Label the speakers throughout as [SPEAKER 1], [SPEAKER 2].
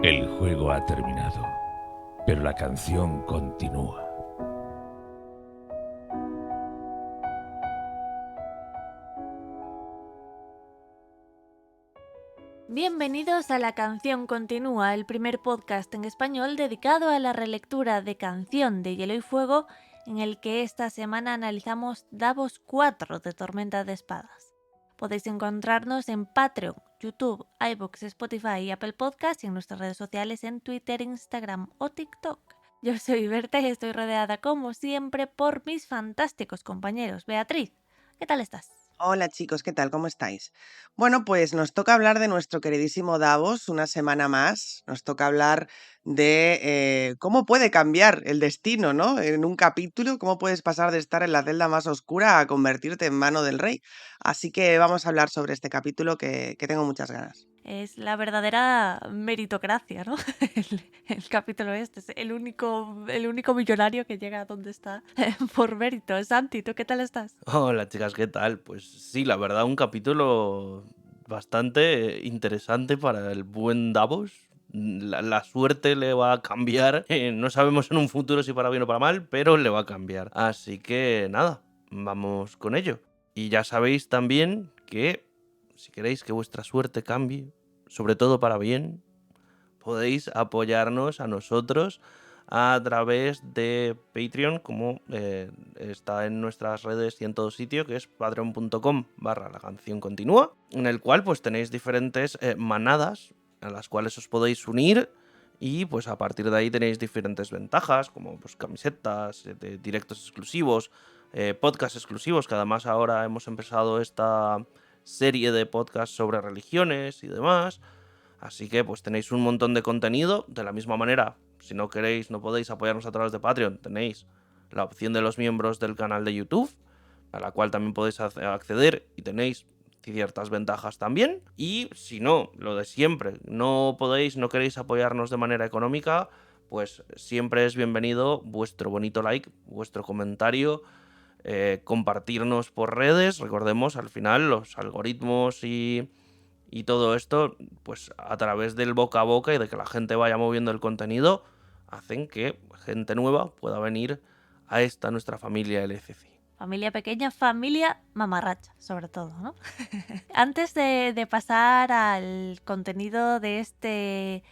[SPEAKER 1] El juego ha terminado, pero la canción continúa.
[SPEAKER 2] Bienvenidos a La Canción Continúa, el primer podcast en español dedicado a la relectura de Canción de Hielo y Fuego, en el que esta semana analizamos Davos 4 de Tormenta de Espadas. Podéis encontrarnos en Patreon, YouTube, iVoox, Spotify y Apple Podcasts y en nuestras redes sociales en Twitter, Instagram o TikTok. Yo soy Berta y estoy rodeada como siempre por mis fantásticos compañeros. Beatriz, ¿qué tal estás?
[SPEAKER 3] Hola chicos, ¿qué tal? ¿Cómo estáis? Bueno, pues nos toca hablar de nuestro queridísimo Davos una semana más. Nos toca hablar de cómo puede cambiar el destino, ¿no? En un capítulo, cómo puedes pasar de estar en la celda más oscura a convertirte en mano del rey. Así que vamos a hablar sobre este capítulo que tengo muchas ganas.
[SPEAKER 2] Es la verdadera meritocracia, ¿no? El capítulo este es el único millonario que llega a donde está por mérito. Santi, ¿tú qué tal estás?
[SPEAKER 4] Hola chicas, ¿qué tal? Pues sí, la verdad, un capítulo bastante interesante para el buen Davos. La suerte le va a cambiar. No sabemos en un futuro si para bien o para mal, pero le va a cambiar. Así que nada, vamos con ello. Y ya sabéis también que si queréis que vuestra suerte cambie, sobre todo para bien, podéis apoyarnos a nosotros a través de Patreon, como está en nuestras redes y en todo sitio, que es patreon.com/la canción continúa, en el cual pues tenéis diferentes manadas a las cuales os podéis unir y pues a partir de ahí tenéis diferentes ventajas, como pues camisetas, directos exclusivos, podcasts exclusivos, que además ahora hemos empezado esta serie de podcasts sobre religiones y demás. Así que pues tenéis un montón de contenido. De la misma manera, si no queréis, no podéis apoyarnos a través de Patreon, tenéis la opción de los miembros del canal de YouTube, a la cual también podéis acceder y tenéis ciertas ventajas también. Y si no, lo de siempre, no queréis apoyarnos de manera económica, pues siempre es bienvenido vuestro bonito like, vuestro comentario, compartirnos por redes. Recordemos, al final los algoritmos y todo esto, pues a través del boca a boca y de que la gente vaya moviendo el contenido, hacen que gente nueva pueda venir a esta nuestra familia LCC.
[SPEAKER 2] Familia pequeña, familia mamarracha, sobre todo, ¿no? Antes de pasar al contenido de este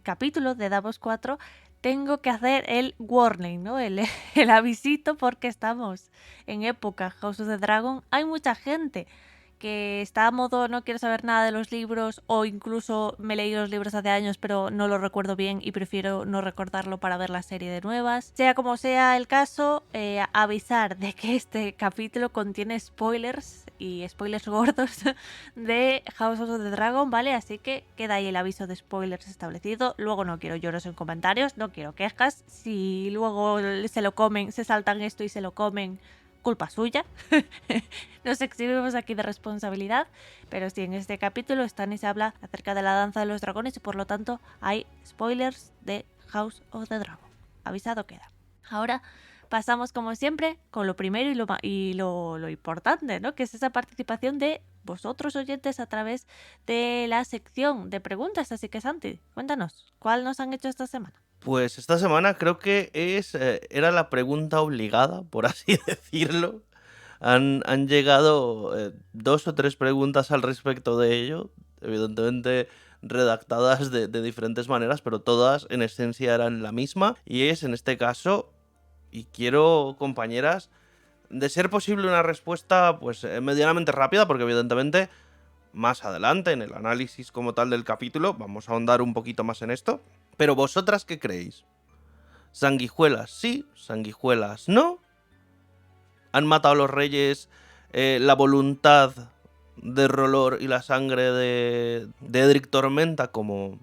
[SPEAKER 2] capítulo de Davos 4, tengo que hacer el warning, ¿no? El avisito, porque estamos en época House of the Dragon. Hay mucha gente que está a modo no quiero saber nada de los libros, o incluso me leí los libros hace años pero no lo recuerdo bien y prefiero no recordarlo para ver la serie de nuevas. Sea como sea el caso, avisar de que este capítulo contiene spoilers y spoilers gordos de House of the Dragon, ¿vale? Así que queda ahí el aviso de spoilers establecido. Luego no quiero lloros en comentarios, no quiero quejas. Si luego se lo comen, se saltan esto y se lo comen, culpa suya. Nos exhibimos aquí de responsabilidad, pero sí, en este capítulo Stannis habla acerca de la danza de los dragones y por lo tanto hay spoilers de House of the Dragon. Avisado queda. Ahora pasamos como siempre con lo primero y lo importante, ¿no? Que es esa participación de vosotros oyentes a través de la sección de preguntas. Así que Santi, cuéntanos, ¿cuál nos han hecho esta semana?
[SPEAKER 4] Pues esta semana creo que era la pregunta obligada, por así decirlo. Han llegado 2 o 3 preguntas al respecto de ello, evidentemente redactadas de diferentes maneras, pero todas en esencia eran la misma. Y es en este caso, y quiero, compañeras, de ser posible una respuesta pues medianamente rápida, porque evidentemente más adelante en el análisis como tal del capítulo vamos a ahondar un poquito más en esto. Pero vosotras, ¿qué creéis? ¿Sanguijuelas sí? ¿Sanguijuelas no? ¿Han matado a los reyes la voluntad de Rolor y la sangre de Edric Tormenta como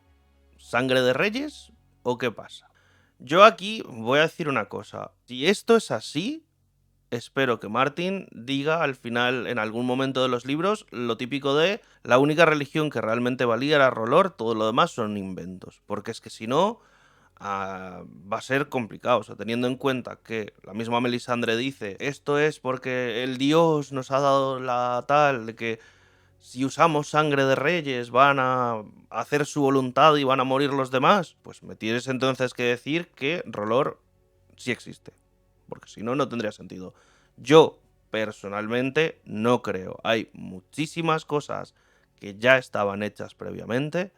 [SPEAKER 4] sangre de reyes? ¿O qué pasa? Yo aquí voy a decir una cosa. Si esto es así, espero que Martin diga al final, en algún momento de los libros, lo típico de la única religión que realmente valía era Rolor, todo lo demás son inventos. Porque es que si no, va a ser complicado. O sea, teniendo en cuenta que la misma Melisandre dice, esto es porque el dios nos ha dado la tal, de que si usamos sangre de reyes van a hacer su voluntad y van a morir los demás, pues me tienes entonces que decir que Rolor sí existe, porque si no, no tendría sentido. Yo, personalmente, no creo. Hay muchísimas cosas que ya estaban hechas previamente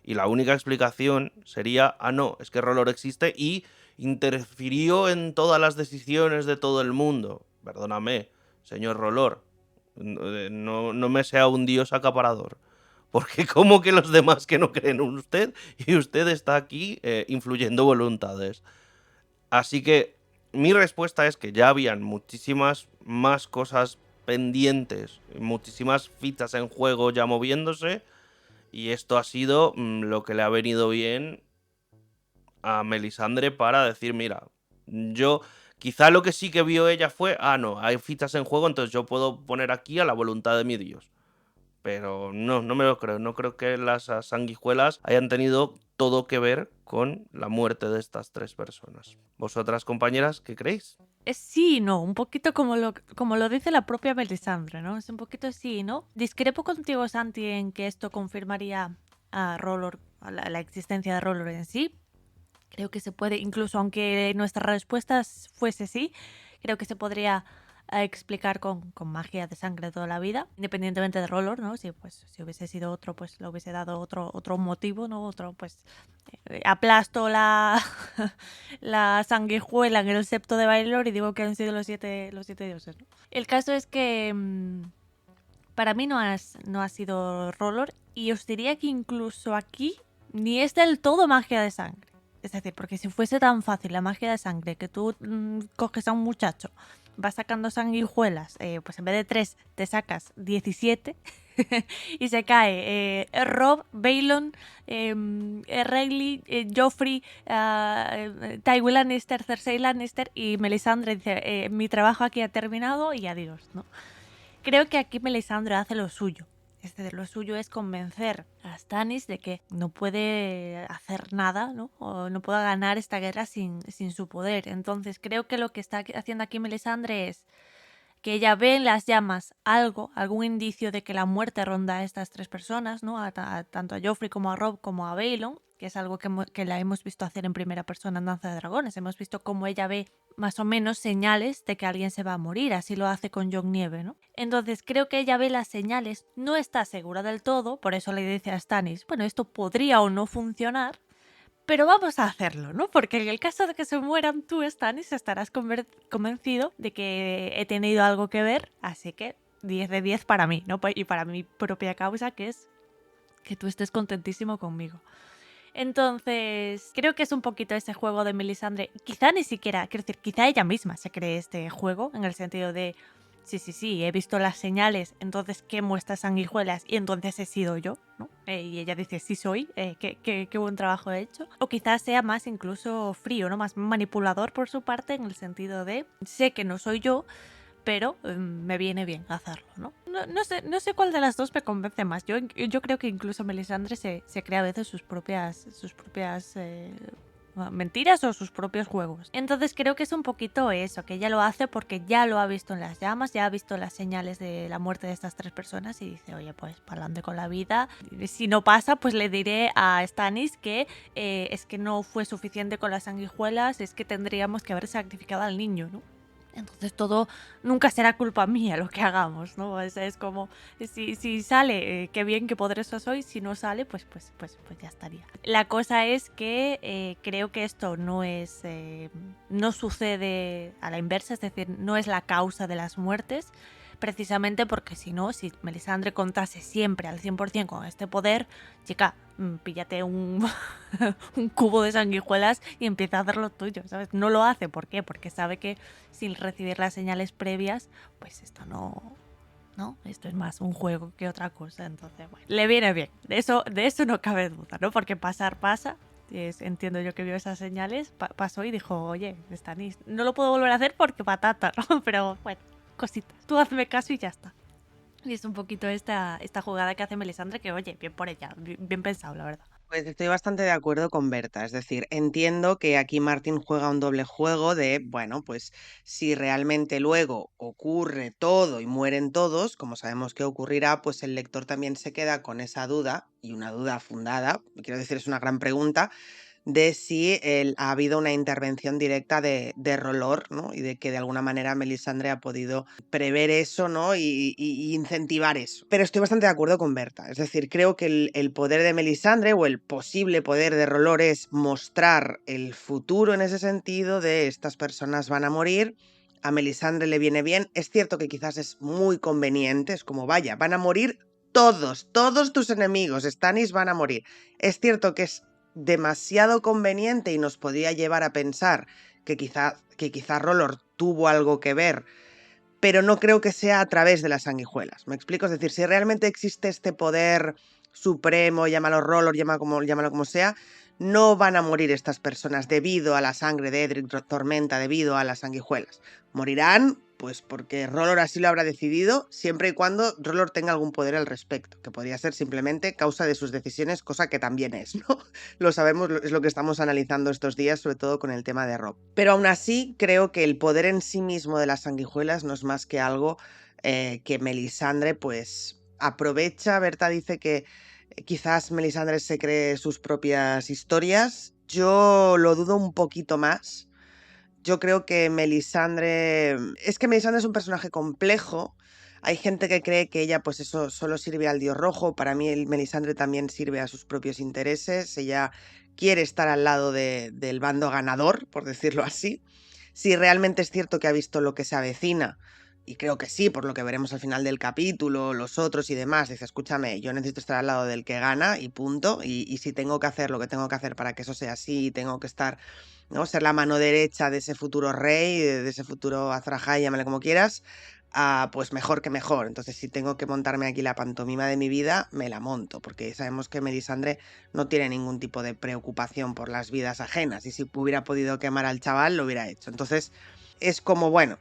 [SPEAKER 4] y la única explicación sería, no, es que Rolor existe y interfirió en todas las decisiones de todo el mundo. Perdóname, señor Rolor, no me sea un dios acaparador. Porque como que los demás que no creen en usted y usted está aquí influyendo voluntades. Así que mi respuesta es que ya habían muchísimas más cosas pendientes, muchísimas fichas en juego ya moviéndose, y esto ha sido lo que le ha venido bien a Melisandre para decir, mira, yo quizá lo que sí que vio ella fue, no, hay fichas en juego, entonces yo puedo poner aquí a la voluntad de mi dios. Pero no me lo creo. No creo que las sanguijuelas hayan tenido todo que ver con la muerte de estas 3 personas. ¿Vosotras, compañeras, qué creéis?
[SPEAKER 2] Sí y no, un poquito como lo dice la propia Melisandre, ¿no? Es un poquito sí y no. Discrepo contigo, Santi, en que esto confirmaría a Rolor, a la existencia de Rolor en sí. Creo que se puede, incluso aunque nuestra respuesta fuese sí, creo que se podría explicar con magia de sangre toda la vida, independientemente de Rolor, ¿no? Si hubiese sido otro, pues le hubiese dado otro motivo, ¿no? Otro, pues aplasto la, la sanguijuela en el septo de Baelor y digo que han sido los siete dioses, ¿no? El caso es que para mí no ha sido Rolor, y os diría que incluso aquí ni es del todo magia de sangre. Es decir, porque si fuese tan fácil la magia de sangre que tú coges a un muchacho, vas sacando sanguijuelas, pues en vez de 3 te sacas 17 y se cae Robb, Baelon, Renly, Joffrey, Tywin Lannister, Cersei Lannister y Melisandre dice, mi trabajo aquí ha terminado y adiós, ¿no? Creo que aquí Melisandre hace lo suyo. Es decir, lo suyo es convencer a Stannis de que no puede hacer nada, ¿no? O no puede ganar esta guerra sin su poder. Entonces creo que lo que está haciendo aquí Melisandre es que ella ve en las llamas algún indicio de que la muerte ronda a estas 3 personas, ¿no? Tanto a Joffrey como a Robb como a Baelon, que es algo que la hemos visto hacer en primera persona en Danza de Dragones. Hemos visto cómo ella ve más o menos señales de que alguien se va a morir, así lo hace con Jon Nieve, ¿no? Entonces creo que ella ve las señales, no está segura del todo, por eso le dice a Stannis, bueno, esto podría o no funcionar, pero vamos a hacerlo, ¿no? Porque en el caso de que se mueran tú, Stannis, estarás convencido de que he tenido algo que ver, así que 10 de 10 para mí, ¿no? Y para mi propia causa, que es que tú estés contentísimo conmigo. Entonces, creo que es un poquito ese juego de Melisandre. Quizá ni siquiera, quiero decir, quizá ella misma se cree este juego, en el sentido de, sí, he visto las señales, entonces quemo estas sanguijuelas y entonces he sido yo, ¿no? Y ella dice, sí soy, qué buen trabajo he hecho. O quizás sea más incluso frío, ¿no? Más manipulador por su parte, en el sentido de, sé que no soy yo, pero me viene bien hacerlo, ¿no? No sé cuál de las dos me convence más. Yo creo que incluso Melisandre se crea a veces sus propias mentiras o sus propios juegos. Entonces creo que es un poquito eso, que ella lo hace porque ya lo ha visto en las llamas, ya ha visto las señales de la muerte de estas 3 personas y dice, oye, pues para adelante con la vida. Si no pasa, pues le diré a Stannis que es que no fue suficiente con las sanguijuelas, es que tendríamos que haber sacrificado al niño, ¿no? Entonces todo nunca será culpa mía lo que hagamos, ¿no? Es como, si sale, qué bien, qué poderoso soy, si no sale, pues ya estaría. La cosa es que creo que esto no sucede a la inversa, es decir, no es la causa de las muertes, precisamente porque si no, si Melisandre contase siempre al 100% con este poder, chica, píllate un cubo de sanguijuelas y empieza a hacer lo tuyo, ¿sabes? No lo hace, ¿por qué? Porque sabe que sin recibir las señales previas, pues esto no, esto es más un juego que otra cosa, entonces, bueno, le viene bien, de eso no cabe duda, ¿no? Porque pasa, entiendo yo que vio esas señales, pasó y dijo, oye, Stannis, no lo puedo volver a hacer porque patata, ¿no? Pero bueno, cositas, tú hazme caso y ya está. Y es un poquito esta jugada que hace Melisandre que, oye, bien por ella, bien pensado, la verdad.
[SPEAKER 3] Pues estoy bastante de acuerdo con Berta, es decir, entiendo que aquí Martin juega un doble juego de, bueno, pues si realmente luego ocurre todo y mueren todos, como sabemos que ocurrirá, pues el lector también se queda con esa duda, y una duda fundada, quiero decir, es una gran pregunta, de si ha habido una intervención directa de Rolor, ¿no? Y de que de alguna manera Melisandre ha podido prever eso, ¿no? Y incentivar eso. Pero estoy bastante de acuerdo con Berta. Es decir, creo que el poder de Melisandre o el posible poder de Rolor es mostrar el futuro en ese sentido de estas personas van a morir. A Melisandre le viene bien. Es cierto que quizás es muy conveniente, es como, vaya, van a morir todos tus enemigos, Stannis van a morir. Es cierto que es demasiado conveniente y nos podría llevar a pensar que quizá Rolor tuvo algo que ver, pero no creo que sea a través de las sanguijuelas. ¿Me explico? Es decir, si realmente existe este poder supremo, llámalo Rolor, llámalo como sea, no van a morir estas personas debido a la sangre de Edric Tormenta, debido a las sanguijuelas. Morirán, pues porque Rolor así lo habrá decidido, siempre y cuando Rolor tenga algún poder al respecto, que podría ser simplemente causa de sus decisiones, cosa que también es, ¿no? Lo sabemos, es lo que estamos analizando estos días, sobre todo con el tema de Robb. Pero aún así, creo que el poder en sí mismo de las sanguijuelas no es más que algo que Melisandre, pues, aprovecha. Berta dice que quizás Melisandre se cree sus propias historias. Yo lo dudo un poquito más. Yo creo que Melisandre... Es que Melisandre es un personaje complejo. Hay gente que cree que ella, pues eso, solo sirve al dios rojo. Para mí, Melisandre también sirve a sus propios intereses. Ella quiere estar al lado del bando ganador, por decirlo así. Si realmente es cierto que ha visto lo que se avecina, y creo que sí, por lo que veremos al final del capítulo, los otros y demás, dice, escúchame, yo necesito estar al lado del que gana y punto. Y si tengo que hacer lo que tengo que hacer para que eso sea así, tengo que estar... ¿no? Ser la mano derecha de ese futuro rey, de ese futuro Azor Ahai, llámale como quieras, pues mejor que mejor. Entonces, si tengo que montarme aquí la pantomima de mi vida, me la monto, porque sabemos que Melisandre no tiene ningún tipo de preocupación por las vidas ajenas, y si hubiera podido quemar al chaval, lo hubiera hecho. Entonces, es como, bueno,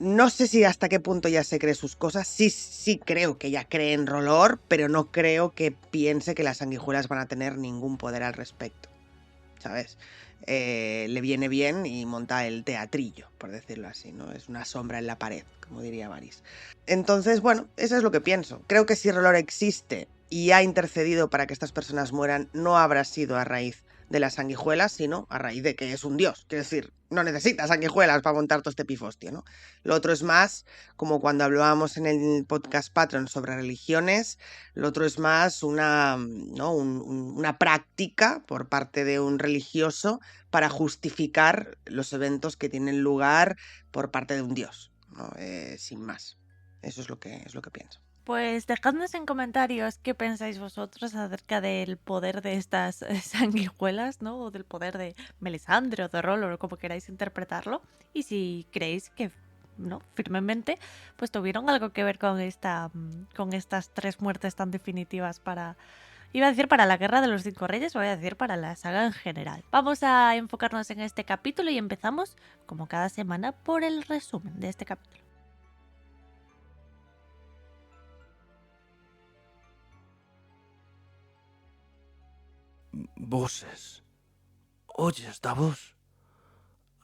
[SPEAKER 3] no sé si hasta qué punto ya se cree sus cosas. Sí creo que ya cree en Rolor, pero no creo que piense que las sanguijuelas van a tener ningún poder al respecto, ¿sabes? Le viene bien y monta el teatrillo, por decirlo así, ¿no? Es una sombra en la pared, como diría Varys. Entonces, bueno, eso es lo que pienso. Creo que si Rolor existe y ha intercedido para que estas personas mueran, no habrá sido a raíz de las sanguijuelas, sino a raíz de que es un dios. Quiero decir, no necesitas sanguijuelas para montar todo este pifostio, ¿no? Lo otro es más, como cuando hablábamos en el podcast Patreon sobre religiones, lo otro es más una, ¿no? una práctica por parte de un religioso para justificar los eventos que tienen lugar por parte de un dios, ¿no? Sin más. Eso es lo que pienso.
[SPEAKER 2] Pues dejadnos en comentarios qué pensáis vosotros acerca del poder de estas sanguijuelas, ¿no? O del poder de Melisandre o de Rollo, o como queráis interpretarlo. Y si creéis que, ¿no? Firmemente, pues tuvieron algo que ver con estas 3 muertes tan definitivas para... Iba a decir para la Guerra de los 5 Reyes, voy a decir para la saga en general. Vamos a enfocarnos en este capítulo y empezamos, como cada semana, por el resumen de este capítulo.
[SPEAKER 4] Voces. ¿Oyes, Davos?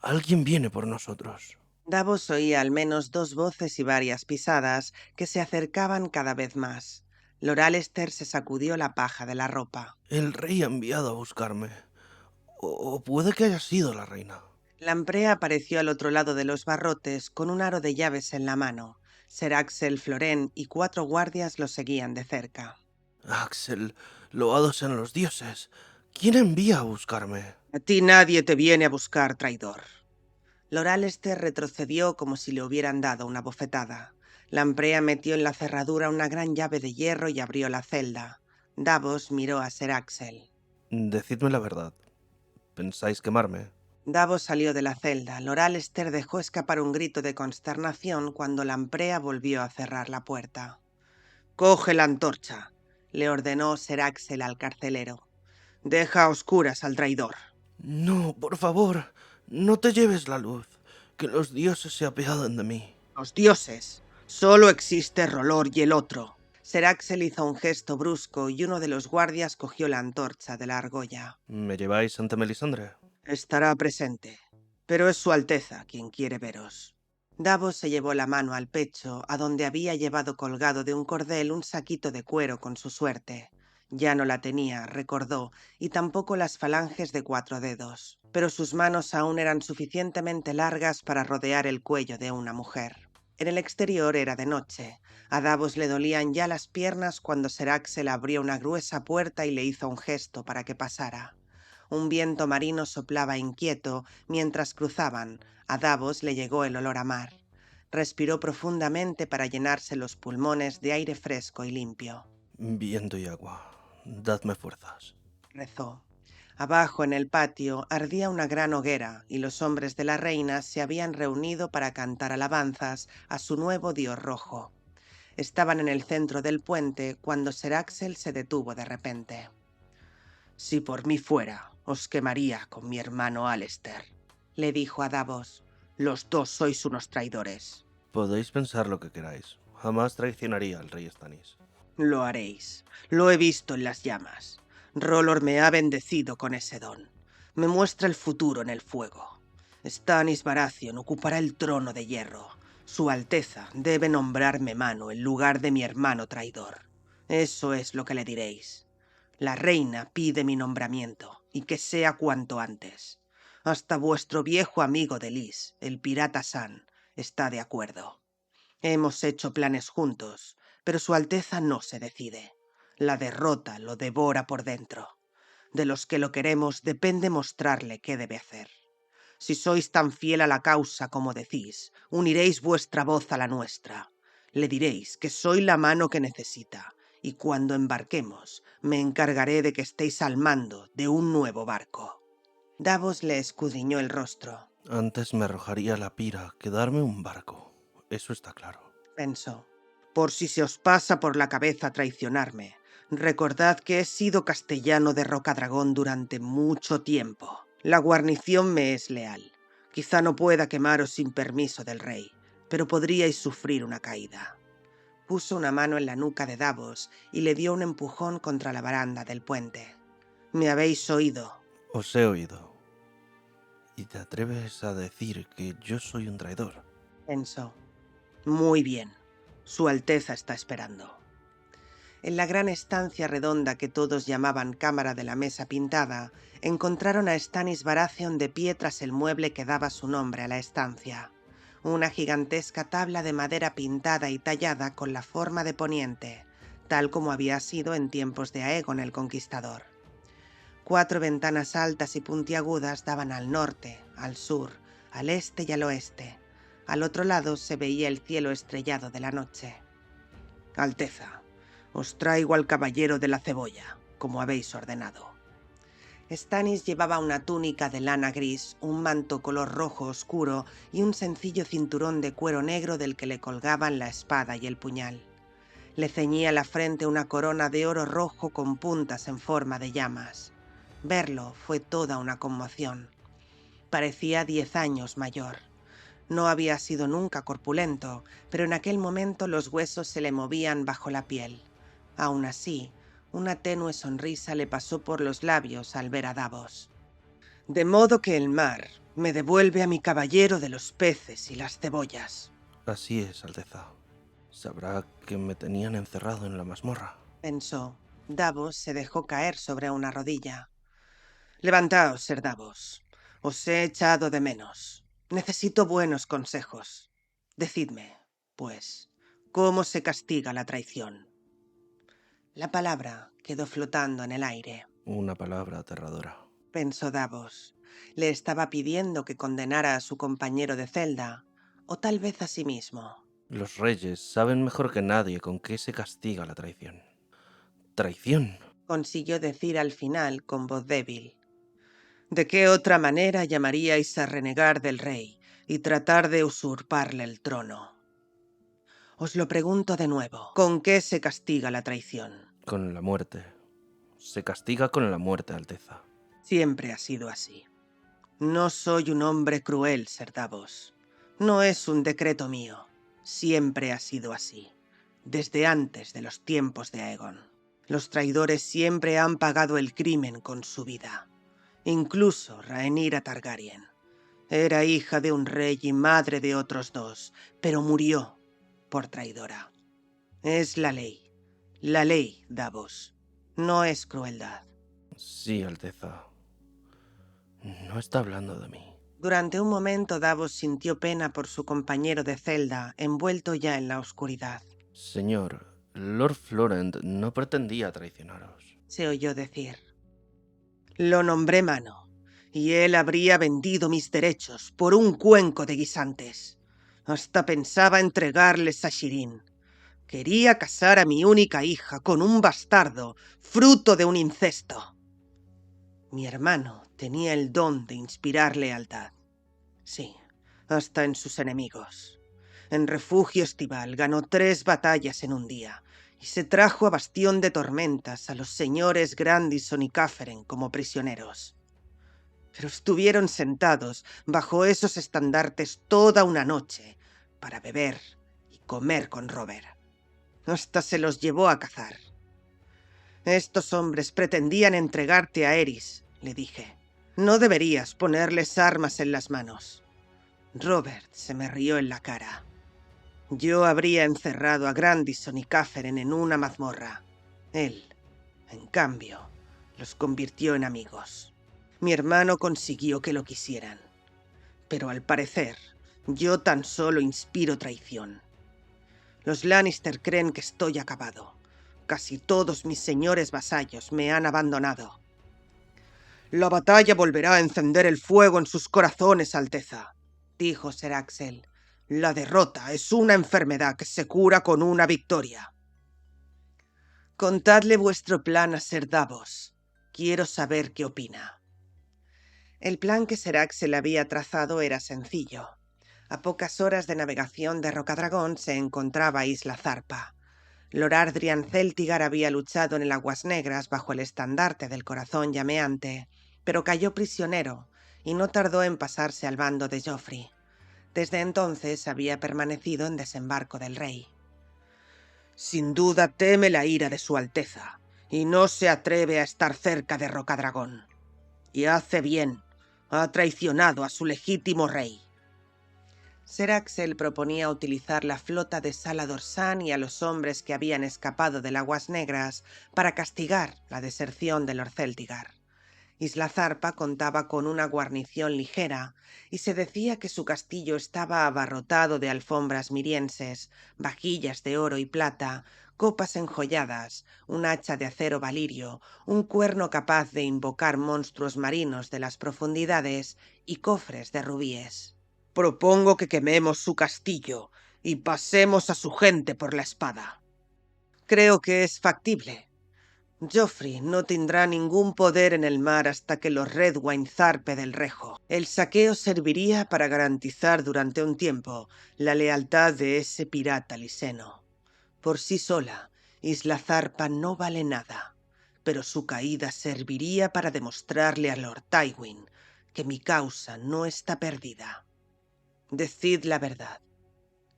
[SPEAKER 4] Alguien viene por nosotros.
[SPEAKER 3] Davos oía al menos 2 voces y varias pisadas que se acercaban cada vez más. Lord Alester se sacudió la paja de la ropa.
[SPEAKER 4] El rey ha enviado a buscarme. O puede que haya sido la reina.
[SPEAKER 3] Lamprea apareció al otro lado de los barrotes con un aro de llaves en la mano. Ser Axel, Florén y 4 guardias lo seguían de cerca.
[SPEAKER 4] Axel, loados sean los dioses. ¿Quién envía a buscarme?
[SPEAKER 3] A ti nadie te viene a buscar, traidor. Lord Alester retrocedió como si le hubieran dado una bofetada. Lamprea metió en la cerradura una gran llave de hierro y abrió la celda. Davos miró a Ser Axel.
[SPEAKER 4] Decidme la verdad. ¿Pensáis quemarme?
[SPEAKER 3] Davos salió de la celda. Lord Alester dejó escapar un grito de consternación cuando Lamprea volvió a cerrar la puerta. «Coge la antorcha», le ordenó Ser Axel al carcelero. «Deja a oscuras al traidor».
[SPEAKER 4] No, por favor, no te lleves la luz. Que los dioses se apiaden de mí.
[SPEAKER 3] «Los dioses. Solo existe Rolor y el otro. Sir Axel hizo un gesto brusco y uno de los guardias cogió la antorcha de la argolla.
[SPEAKER 4] ¿Me lleváis ante Melisandre?
[SPEAKER 3] Estará presente, pero es su Alteza quien quiere veros. Davos se llevó la mano al pecho, a donde había llevado colgado de un cordel un saquito de cuero con su suerte. Ya no la tenía, recordó, y tampoco las falanges de 4 dedos, pero sus manos aún eran suficientemente largas para rodear el cuello de una mujer. En el exterior era de noche. A Davos le dolían ya las piernas cuando Sir Axel abrió una gruesa puerta y le hizo un gesto para que pasara. Un viento marino soplaba inquieto mientras cruzaban. A Davos le llegó el olor a mar. Respiró profundamente para llenarse los pulmones de aire fresco y limpio.
[SPEAKER 4] Viento y agua, dadme fuerzas.
[SPEAKER 3] Rezó. Abajo en el patio ardía una gran hoguera y los hombres de la reina se habían reunido para cantar alabanzas a su nuevo dios rojo. Estaban en el centro del puente cuando Sir Axel se detuvo de repente. «Si por mí fuera, os quemaría con mi hermano Alester», le dijo a Davos. «Los dos sois unos traidores».
[SPEAKER 4] Podéis pensar lo que queráis. Jamás traicionaría al rey Stannis.
[SPEAKER 3] «Lo haréis. Lo he visto en las llamas. R'hllor me ha bendecido con ese don. Me muestra el futuro en el fuego. Stannis Baratheon ocupará el trono de hierro. Su Alteza debe nombrarme mano en lugar de mi hermano traidor. Eso es lo que le diréis. La reina pide mi nombramiento, y que sea cuanto antes. Hasta vuestro viejo amigo de Lys, el pirata San, está de acuerdo. Hemos hecho planes juntos, pero su Alteza no se decide. La derrota lo devora por dentro. De los que lo queremos depende mostrarle qué debe hacer. Si sois tan fiel a la causa como decís, uniréis vuestra voz a la nuestra. Le diréis que soy la mano que necesita, y cuando embarquemos, me encargaré de que estéis al mando de un nuevo barco». Davos le escudriñó el rostro.
[SPEAKER 4] Antes me arrojaría a la pira que darme un barco. Eso está claro.
[SPEAKER 3] Pensó. «Por si se os pasa por la cabeza traicionarme, recordad que he sido castellano de Rocadragón durante mucho tiempo. La guarnición me es leal. Quizá no pueda quemaros sin permiso del rey, pero podríais sufrir una caída». Puso una mano en la nuca de Davos y le dio un empujón contra la baranda del puente. «Me habéis oído»,
[SPEAKER 4] Os he oído. ¿Y te atreves a decir que yo soy un traidor?
[SPEAKER 3] pensó. «Muy bien. Su Alteza está esperando». En la gran estancia redonda que todos llamaban cámara de la mesa pintada, encontraron a Stannis Baratheon de pie tras el mueble que daba su nombre a la estancia. Una gigantesca tabla de madera pintada y tallada con la forma de poniente, tal como había sido en tiempos de Aegon el Conquistador. 4 ventanas altas y puntiagudas daban al norte, al sur, al este y al oeste. Al otro lado se veía el cielo estrellado de la noche. «Alteza, os traigo al caballero de la cebolla, como habéis ordenado». Stannis llevaba una túnica de lana gris, un manto color rojo oscuro y un sencillo cinturón de cuero negro del que le colgaban la espada y el puñal. Le ceñía la frente una corona de oro rojo con puntas en forma de llamas. Verlo fue toda una conmoción. Parecía 10 años mayor. No había sido nunca corpulento, pero en aquel momento los huesos se le movían bajo la piel. Aún así, una tenue sonrisa le pasó por los labios al ver a Davos. «De modo que el mar me devuelve a mi caballero de los peces y las cebollas»,
[SPEAKER 4] Así es, Alteza. Sabrá que me tenían encerrado en la mazmorra.
[SPEAKER 3] pensó. Davos se dejó caer sobre una rodilla. «Levantaos, Ser Davos. Os he echado de menos. Necesito buenos consejos. Decidme, pues, ¿cómo se castiga la traición?» La palabra quedó flotando en el aire.
[SPEAKER 4] Una palabra aterradora.
[SPEAKER 3] Pensó Davos. Le estaba pidiendo que condenara a su compañero de celda, o tal vez a sí mismo.
[SPEAKER 4] Los reyes saben mejor que nadie con qué se castiga la traición. ¡Traición!
[SPEAKER 3] Consiguió decir al final con voz débil. «¿De qué otra manera llamaríais a renegar del rey y tratar de usurparle el trono? Os lo pregunto de nuevo. ¿Con qué se castiga la traición?»
[SPEAKER 4] Con la muerte. Se castiga con la muerte, Alteza.
[SPEAKER 3] Siempre ha sido así. No soy un hombre cruel, Ser Davos. No es un decreto mío. Siempre ha sido así. desde antes de los tiempos de Aegon. Los traidores siempre han pagado el crimen con su vida. Incluso Rhaenyra Targaryen. Era hija de un rey y madre de otros dos, pero murió por traidora. Es la ley, Davos. No es crueldad.
[SPEAKER 4] Sí, Alteza. No está hablando de mí.
[SPEAKER 3] Durante un momento Davos sintió pena por su compañero de celda, envuelto ya en la oscuridad.
[SPEAKER 4] Señor, Lord Florent no pretendía traicionaros.
[SPEAKER 3] Se oyó decir. Lo nombré mano, y él habría vendido mis derechos por un cuenco de guisantes. Hasta pensaba entregarles a Shireen. Quería casar a mi única hija con un bastardo, fruto de un incesto. Mi hermano tenía el don de inspirar lealtad. Sí, hasta en sus enemigos. En Refugio Estival ganó 3 batallas en un día y se trajo a Bastión de Tormentas a los señores Grandison y Cáfferen como prisioneros. Pero estuvieron sentados bajo esos estandartes toda una noche para beber y comer con Robert. Hasta se los llevó a cazar. Estos hombres pretendían entregarte a Eris, le dije. No deberías ponerles armas en las manos. Robert se me rió en la cara. Yo habría encerrado a Grandison y Cáfferen en una mazmorra. Él, en cambio, los convirtió en amigos. Mi hermano consiguió que lo quisieran. Pero al parecer, yo tan solo inspiro traición. Los Lannister creen que estoy acabado. Casi todos mis señores vasallos me han abandonado. La batalla volverá a encender el fuego en sus corazones, Alteza, dijo Ser Axel. La derrota es una enfermedad que se cura con una victoria. Contadle vuestro plan a Ser Davos. Quiero saber qué opina. El plan que Ser Axel había trazado era sencillo. A pocas horas de navegación de Rocadragón se encontraba Isla Zarpa. Lord Ardrian Celtigar había luchado en el Aguas Negras bajo el estandarte del Corazón Llameante, pero cayó prisionero y no tardó en pasarse al bando de Joffrey. Desde entonces había permanecido en Desembarco del Rey. Sin duda teme la ira de su Alteza y no se atreve a estar cerca de Rocadragón. Y hace bien. Ha traicionado a su legítimo rey. Ser Axel proponía utilizar la flota de Salador Saan y a los hombres que habían escapado del Aguas Negras para castigar la deserción de Lord Celtigar. Isla Zarpa contaba con una guarnición ligera y se decía que su castillo estaba abarrotado de alfombras mirienses, vajillas de oro y plata, copas enjolladas, un hacha de acero valirio, un cuerno capaz de invocar monstruos marinos de las profundidades y cofres de rubíes. Propongo que quememos su castillo y pasemos a su gente por la espada. Creo que es factible. Joffrey no tendrá ningún poder en el mar hasta que los Redwyne zarpe del Rejo. El saqueo serviría para garantizar durante un tiempo la lealtad de ese pirata liseno. Por sí sola, Isla Zarpa no vale nada, pero su caída serviría para demostrarle a Lord Tywin que mi causa no está perdida. Decid la verdad.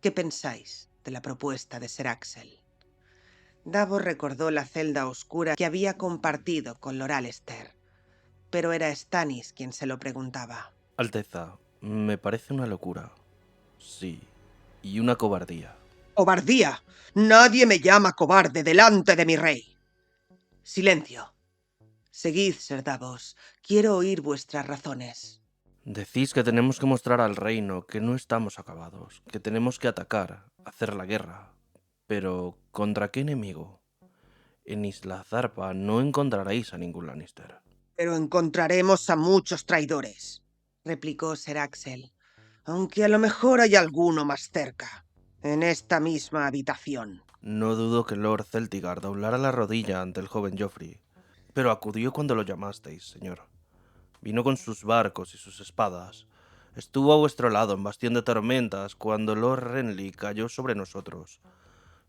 [SPEAKER 3] ¿Qué pensáis de la propuesta de Ser Axel? Davos recordó la celda oscura que había compartido con Lord Alester, pero era Stannis quien se lo preguntaba.
[SPEAKER 4] Alteza, me parece una locura. Sí, y una cobardía.
[SPEAKER 3] ¡Cobardía! Nadie me llama cobarde delante de mi rey. Silencio. Seguid, Ser Davos. Quiero oír vuestras razones.
[SPEAKER 4] Decís que tenemos que mostrar al reino que no estamos acabados, que tenemos que atacar, hacer la guerra. Pero, ¿contra qué enemigo? En Isla Zarpa no encontraréis a ningún Lannister.
[SPEAKER 3] Pero encontraremos a muchos traidores, replicó Ser Axel, aunque a lo mejor hay alguno más cerca, en esta misma habitación.
[SPEAKER 4] No dudo que Lord Celtigar doblara la rodilla ante el joven Joffrey, pero acudió cuando lo llamasteis, señor. Vino con sus barcos y sus espadas. Estuvo a vuestro lado en Bastión de Tormentas cuando Lord Renly cayó sobre nosotros.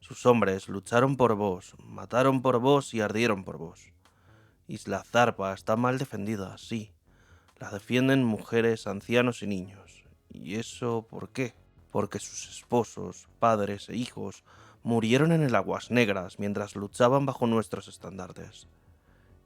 [SPEAKER 4] Sus hombres lucharon por vos, mataron por vos y ardieron por vos. Isla Zarpa está mal defendida, sí. La defienden mujeres, ancianos y niños. ¿Y eso por qué? Porque sus esposos, padres e hijos murieron en el Aguas Negras mientras luchaban bajo nuestros estandartes.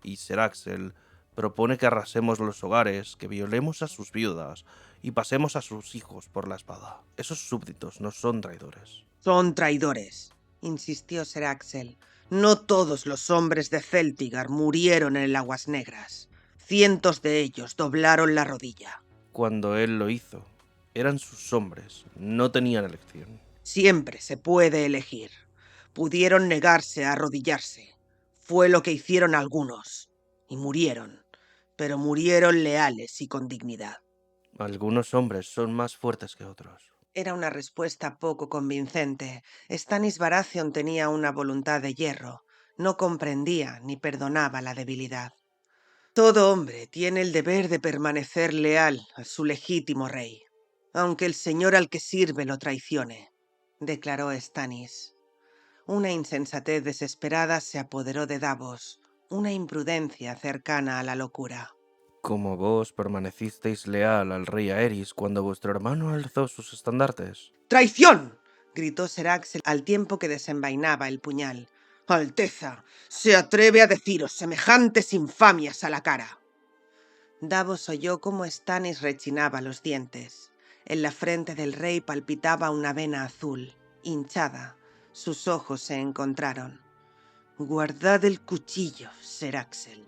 [SPEAKER 4] Y Ser Axel propone que arrasemos los hogares, que violemos a sus viudas y pasemos a sus hijos por la espada. Esos súbditos no son traidores.
[SPEAKER 3] Son traidores, insistió Ser Axel. No todos los hombres de Celtigar murieron en el Aguas Negras. Cientos de ellos doblaron la rodilla.
[SPEAKER 4] Cuando él lo hizo, eran sus hombres, no tenían elección.
[SPEAKER 3] Siempre se puede elegir. Pudieron negarse a arrodillarse. Fue lo que hicieron algunos. Y murieron. Pero murieron leales y con dignidad.
[SPEAKER 4] Algunos hombres son más fuertes que otros.
[SPEAKER 3] Era una respuesta poco convincente. Stannis Baratheon tenía una voluntad de hierro. No comprendía ni perdonaba la debilidad. Todo hombre tiene el deber de permanecer leal a su legítimo rey, aunque el señor al que sirve lo traicione, declaró Stannis. Una insensatez desesperada se apoderó de Davos, una imprudencia cercana a la locura.
[SPEAKER 4] Como vos permanecisteis leal al rey Aerys cuando vuestro hermano alzó sus estandartes.
[SPEAKER 3] ¡Traición!, gritó Ser Axel al tiempo que desenvainaba el puñal. Alteza, se atreve a deciros semejantes infamias a la cara. Davos oyó cómo Stannis rechinaba los dientes. En la frente del rey palpitaba una vena azul, hinchada. Sus ojos se encontraron. Guardad el cuchillo, Ser Axel.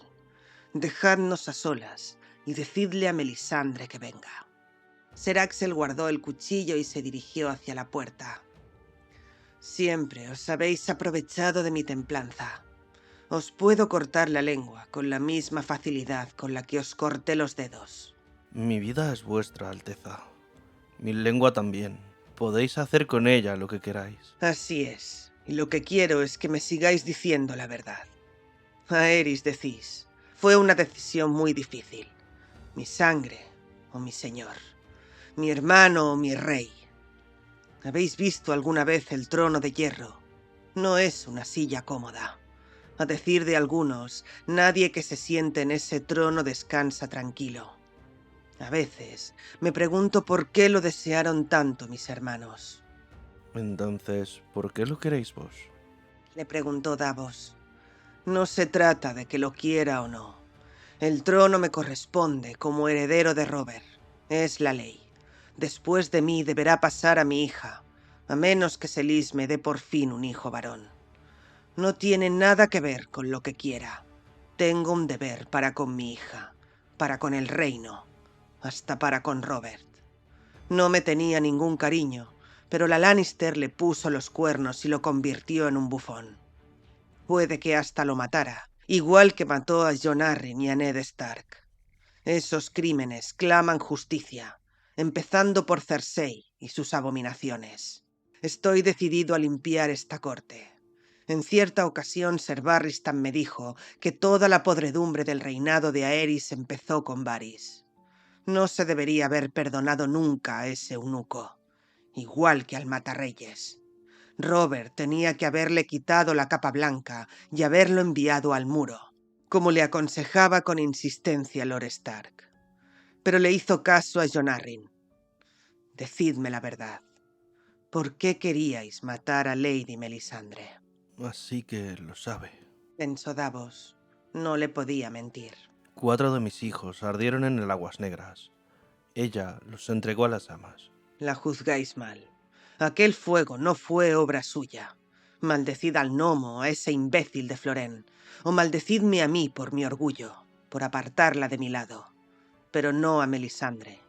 [SPEAKER 3] Dejadnos a solas y decidle a Melisandre que venga. Ser Axel guardó el cuchillo y se dirigió hacia la puerta. Siempre os habéis aprovechado de mi templanza. Os puedo cortar la lengua con la misma facilidad con la que os corté los dedos.
[SPEAKER 4] Mi vida es vuestra, Alteza. Mi lengua también. Podéis hacer con ella lo que queráis.
[SPEAKER 3] Así es, y lo que quiero es que me sigáis diciendo la verdad. Aerys decís, fue una decisión muy difícil. Mi sangre o mi señor. Mi hermano o mi rey. ¿Habéis visto alguna vez el trono de hierro? No es una silla cómoda. A decir de algunos, nadie que se siente en ese trono descansa tranquilo. A veces me pregunto por qué lo desearon tanto mis hermanos.
[SPEAKER 4] Entonces, ¿por qué lo queréis vos?
[SPEAKER 3] Le preguntó Davos. No se trata de que lo quiera o no. El trono me corresponde como heredero de Robert. Es la ley. Después de mí deberá pasar a mi hija, a menos que Selys me dé por fin un hijo varón. No tiene nada que ver con lo que quiera. Tengo un deber para con mi hija, para con el reino, hasta para con Robert. No me tenía ningún cariño, pero la Lannister le puso los cuernos y lo convirtió en un bufón. Puede que hasta lo matara, igual que mató a Jon Arryn y a Ned Stark. Esos crímenes claman justicia, empezando por Cersei y sus abominaciones. Estoy decidido a limpiar esta corte. En cierta ocasión Ser Barristan me dijo que toda la podredumbre del reinado de Aerys empezó con Varys. No se debería haber perdonado nunca a ese eunuco, igual que al matarreyes. Robert tenía que haberle quitado la capa blanca y haberlo enviado al muro, como le aconsejaba con insistencia Lord Stark. Pero le hizo caso a Jon Arryn. Decidme la verdad. ¿Por qué queríais matar a Lady Melisandre?
[SPEAKER 4] Así que lo sabe.
[SPEAKER 3] Pensó Davos. No le podía mentir.
[SPEAKER 4] 4 de mis hijos ardieron en el Aguas Negras. Ella los entregó a las llamas.
[SPEAKER 3] La juzgáis mal. Aquel fuego no fue obra suya. Maldecid al gnomo, a ese imbécil de Florén, o maldecidme a mí por mi orgullo, por apartarla de mi lado. Pero no a Melisandre.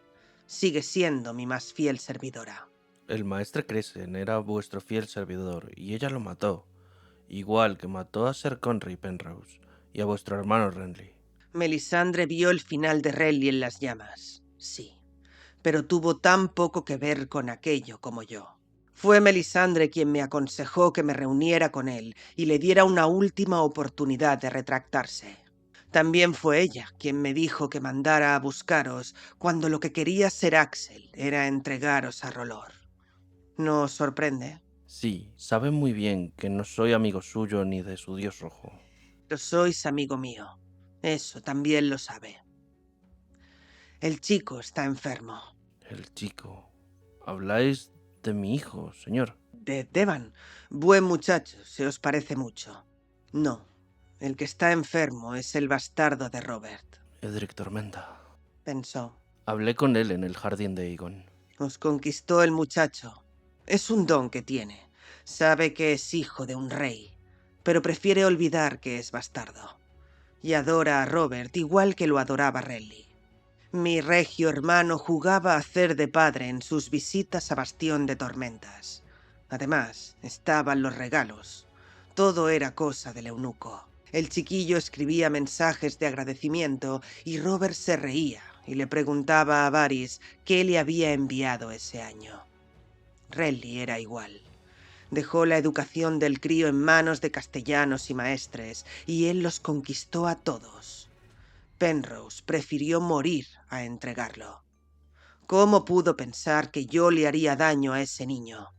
[SPEAKER 3] Sigue siendo mi más fiel servidora.
[SPEAKER 4] El maestre Crescent era vuestro fiel servidor y ella lo mató, igual que mató a Ser Conry Penrose y a vuestro hermano Renly.
[SPEAKER 3] Melisandre vio el final de Renly en las llamas, sí, pero tuvo tan poco que ver con aquello como yo. Fue Melisandre quien me aconsejó que me reuniera con él y le diera una última oportunidad de retractarse. También fue ella quien me dijo que mandara a buscaros cuando lo que quería Ser Axel era entregaros a R'hllor. ¿No os sorprende?
[SPEAKER 4] Sí, sabe muy bien que no soy amigo suyo ni de su dios rojo.
[SPEAKER 3] Pero sois amigo mío. Eso también lo sabe. El chico está enfermo.
[SPEAKER 4] El chico. Habláis de mi hijo, señor.
[SPEAKER 3] Devan, buen muchacho, se os parece mucho. No, el que está enfermo es el bastardo de Robert,
[SPEAKER 4] Edric Tormenta.
[SPEAKER 3] pensó.
[SPEAKER 4] Hablé con él en el jardín de Aegon.
[SPEAKER 3] Os conquistó el muchacho. Es un don que tiene. Sabe que es hijo de un rey, pero prefiere olvidar que es bastardo. Y adora a Robert igual que lo adoraba Renly. Mi regio hermano jugaba a hacer de padre en sus visitas a Bastión de Tormentas. Además, estaban los regalos. Todo era cosa del eunuco. El chiquillo escribía mensajes de agradecimiento y Robert se reía y le preguntaba a Varys qué le había enviado ese año. Renly era igual. Dejó la educación del crío en manos de castellanos y maestres y él los conquistó a todos. Penrose prefirió morir a entregarlo. ¿Cómo pudo pensar que yo le haría daño a ese niño?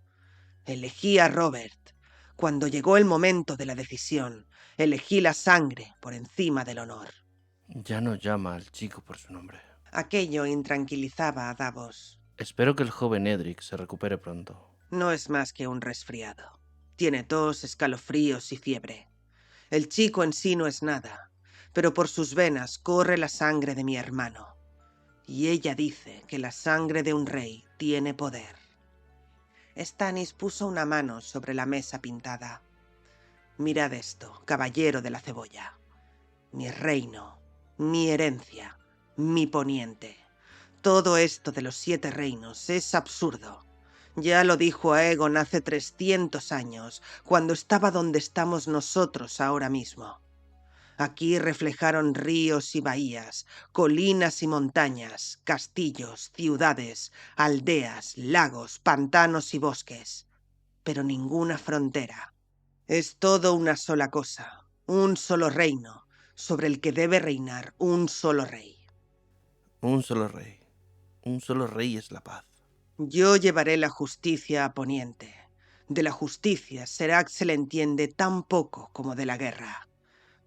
[SPEAKER 3] Elegí a Robert. Cuando llegó el momento de la decisión, elegí la sangre por encima del honor.
[SPEAKER 4] Ya no llama al chico por su nombre.
[SPEAKER 3] Aquello intranquilizaba a Davos.
[SPEAKER 4] Espero que el joven Edric se recupere pronto.
[SPEAKER 3] No es más que un resfriado. Tiene tos, escalofríos y fiebre. El chico en sí no es nada, pero por sus venas corre la sangre de mi hermano. Y ella dice que la sangre de un rey tiene poder. Stannis puso una mano sobre la mesa pintada. Mirad esto, caballero de la cebolla. Mi reino, mi herencia, mi poniente. Todo esto de los 7 reinos es absurdo. Ya lo dijo Aegon hace 300 años, cuando estaba donde estamos nosotros ahora mismo. Aquí reflejaron ríos y bahías, colinas y montañas, castillos, ciudades, aldeas, lagos, pantanos y bosques. Pero ninguna frontera. Es todo una sola cosa, un solo reino, sobre el que debe reinar un solo rey.
[SPEAKER 4] Un solo rey. Un solo rey es la paz.
[SPEAKER 3] Yo llevaré la justicia a Poniente. De la justicia Serac se le entiende tan poco como de la guerra.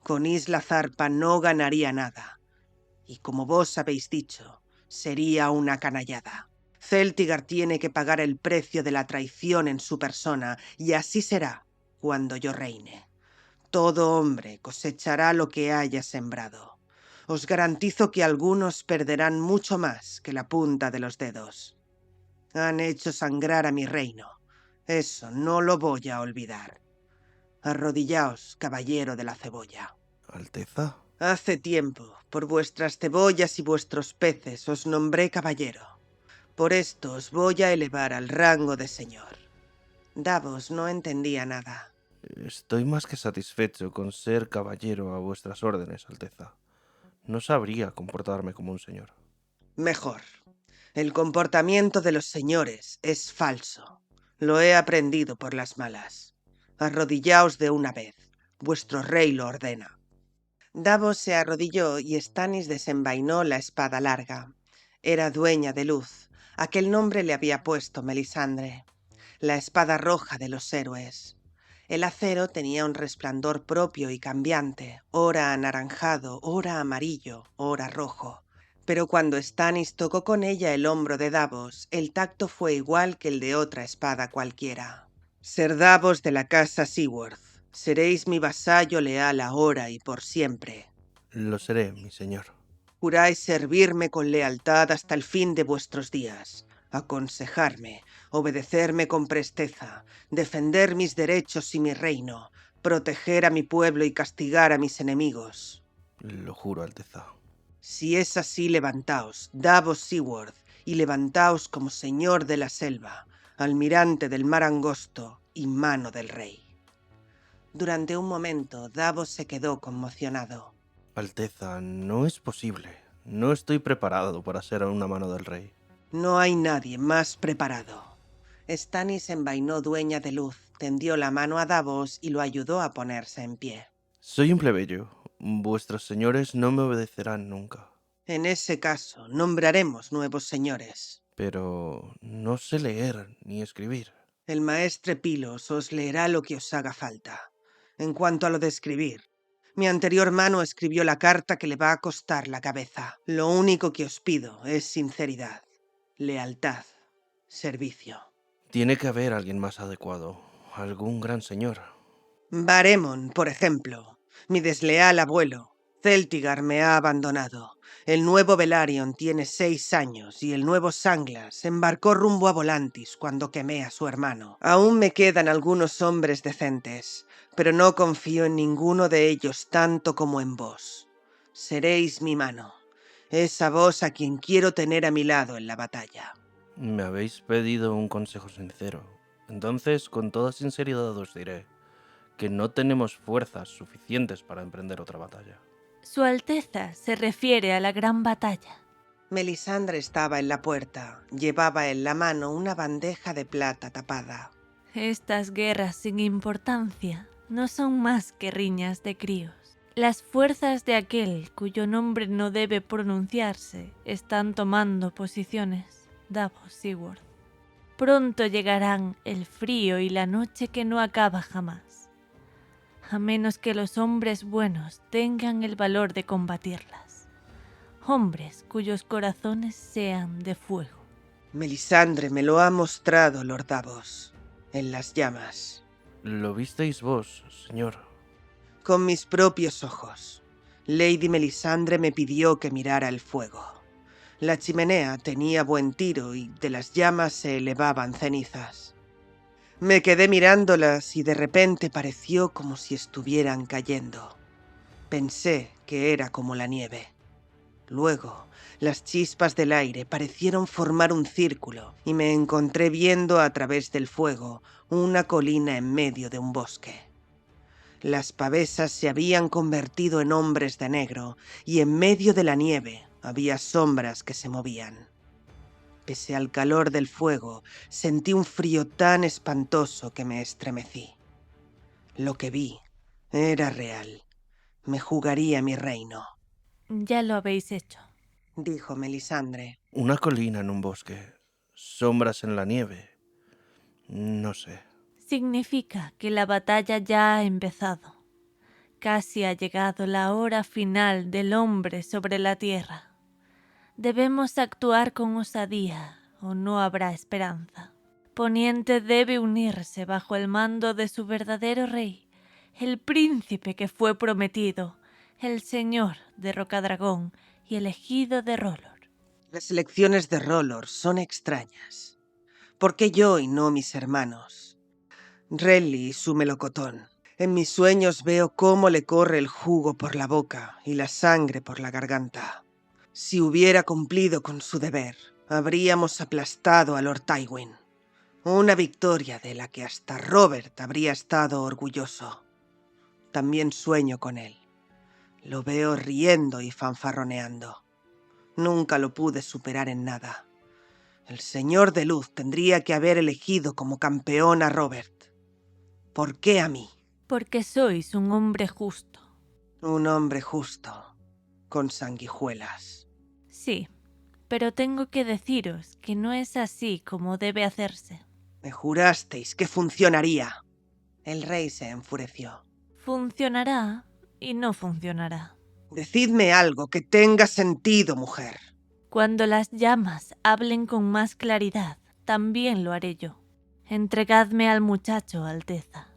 [SPEAKER 3] Con Isla Zarpa no ganaría nada. Y como vos habéis dicho, sería una canallada. Celtigar tiene que pagar el precio de la traición en su persona, y así será cuando yo reine. Todo hombre cosechará lo que haya sembrado. Os garantizo que algunos perderán mucho más que la punta de los dedos. Han hecho sangrar a mi reino. Eso no lo voy a olvidar. Arrodillaos, caballero de la cebolla.
[SPEAKER 4] ¿Alteza?
[SPEAKER 3] Hace tiempo, por vuestras cebollas y vuestros peces, os nombré caballero. Por esto os voy a elevar al rango de señor. Davos no entendía nada.
[SPEAKER 4] Estoy más que satisfecho con ser caballero a vuestras órdenes, Alteza. No sabría comportarme como un señor.
[SPEAKER 3] Mejor. El comportamiento de los señores es falso. Lo he aprendido por las malas. Arrodillaos de una vez. Vuestro rey lo ordena. Davos se arrodilló y Stannis desenvainó la espada larga. Era dueña de luz. Aquel nombre le había puesto Melisandre. La espada roja de los héroes. El acero tenía un resplandor propio y cambiante, ora anaranjado, ora amarillo, ora rojo. Pero cuando Stannis tocó con ella el hombro de Davos, el tacto fue igual que el de otra espada cualquiera. Ser Davos de la casa Seaworth. Seréis mi vasallo leal ahora y por siempre.
[SPEAKER 4] Lo seré, mi señor.
[SPEAKER 3] Juráis servirme con lealtad hasta el fin de vuestros días, aconsejarme, obedecerme con presteza, defender mis derechos y mi reino, proteger a mi pueblo y castigar a mis enemigos.
[SPEAKER 4] Lo juro, Alteza.
[SPEAKER 3] Si es así, levantaos, Davos Seaworth, y levantaos como señor de la selva, almirante del mar angosto y mano del rey. Durante un momento, Davos se quedó conmocionado.
[SPEAKER 4] Alteza, no es posible. No estoy preparado para ser una mano del rey.
[SPEAKER 3] No hay nadie más preparado. Stannis envainó dueña de luz, tendió la mano a Davos y lo ayudó a ponerse en pie.
[SPEAKER 4] Soy un plebeyo. Vuestros señores no me obedecerán nunca.
[SPEAKER 3] En ese caso, nombraremos nuevos señores.
[SPEAKER 4] Pero no sé leer ni escribir.
[SPEAKER 3] El maestre Pilos os leerá lo que os haga falta. En cuanto a lo de escribir, mi anterior mano escribió la carta que le va a costar la cabeza. Lo único que os pido es sinceridad, lealtad, servicio.
[SPEAKER 4] Tiene que haber alguien más adecuado. Algún gran señor.
[SPEAKER 3] Baremon, por ejemplo. Mi desleal abuelo. Celtigar me ha abandonado. El nuevo Velaryon tiene 6 años y el nuevo Sanglas embarcó rumbo a Volantis cuando quemé a su hermano. Aún me quedan algunos hombres decentes, pero no confío en ninguno de ellos tanto como en vos. Seréis mi mano. Es a vos a quien quiero tener a mi lado en la batalla.
[SPEAKER 4] Me habéis pedido un consejo sincero. Entonces, con toda sinceridad os diré que no tenemos fuerzas suficientes para emprender otra batalla.
[SPEAKER 2] Su Alteza se refiere a la gran batalla.
[SPEAKER 3] Melisandre estaba en la puerta. Llevaba en la mano una bandeja de plata tapada.
[SPEAKER 2] Estas guerras sin importancia no son más que riñas de críos. Las fuerzas de aquel cuyo nombre no debe pronunciarse están tomando posiciones. Davos Seaworth. Pronto llegarán el frío y la noche que no acaba jamás, a menos que los hombres buenos tengan el valor de combatirlas. Hombres cuyos corazones sean de fuego.
[SPEAKER 3] Melisandre me lo ha mostrado, Lord Davos, en las llamas.
[SPEAKER 4] ¿Lo visteis vos, señor?
[SPEAKER 3] Con mis propios ojos. Lady Melisandre me pidió que mirara el fuego. La chimenea tenía buen tiro y de las llamas se elevaban cenizas. Me quedé mirándolas y de repente pareció como si estuvieran cayendo. Pensé que era como la nieve. Luego, las chispas del aire parecieron formar un círculo y me encontré viendo a través del fuego una colina en medio de un bosque. Las pavesas se habían convertido en hombres de negro y en medio de la nieve había sombras que se movían. Pese al calor del fuego, sentí un frío tan espantoso que me estremecí. Lo que vi era real. Me jugaría mi reino,
[SPEAKER 2] Ya lo habéis hecho.
[SPEAKER 3] dijo Melisandre.
[SPEAKER 4] Una colina en un bosque. Sombras en la nieve. No sé.
[SPEAKER 2] Significa que la batalla ya ha empezado. Casi ha llegado la hora final del hombre sobre la tierra. Debemos actuar con osadía o no habrá esperanza. Poniente debe unirse bajo el mando de su verdadero rey, el príncipe que fue prometido, el señor de Rocadragón y elegido de R'hllor.
[SPEAKER 3] Las elecciones de R'hllor son extrañas. ¿Por qué yo y no mis hermanos? Renly y su melocotón. En mis sueños veo cómo le corre el jugo por la boca y la sangre por la garganta. Si hubiera cumplido con su deber, habríamos aplastado a Lord Tywin. Una victoria de la que hasta Robert habría estado orgulloso. También sueño con él. Lo veo riendo y fanfarroneando. Nunca lo pude superar en nada. El Señor de Luz tendría que haber elegido como campeón a Robert. ¿Por qué a mí?
[SPEAKER 2] Porque sois un hombre justo.
[SPEAKER 3] Un hombre justo, con sanguijuelas.
[SPEAKER 2] Sí, pero tengo que deciros que no es así como debe hacerse.
[SPEAKER 3] Me jurasteis que funcionaría. El rey se enfureció.
[SPEAKER 2] Funcionará y no funcionará.
[SPEAKER 3] Decidme algo que tenga sentido, mujer.
[SPEAKER 2] Cuando las llamas hablen con más claridad, también lo haré yo. Entregadme al muchacho, Alteza.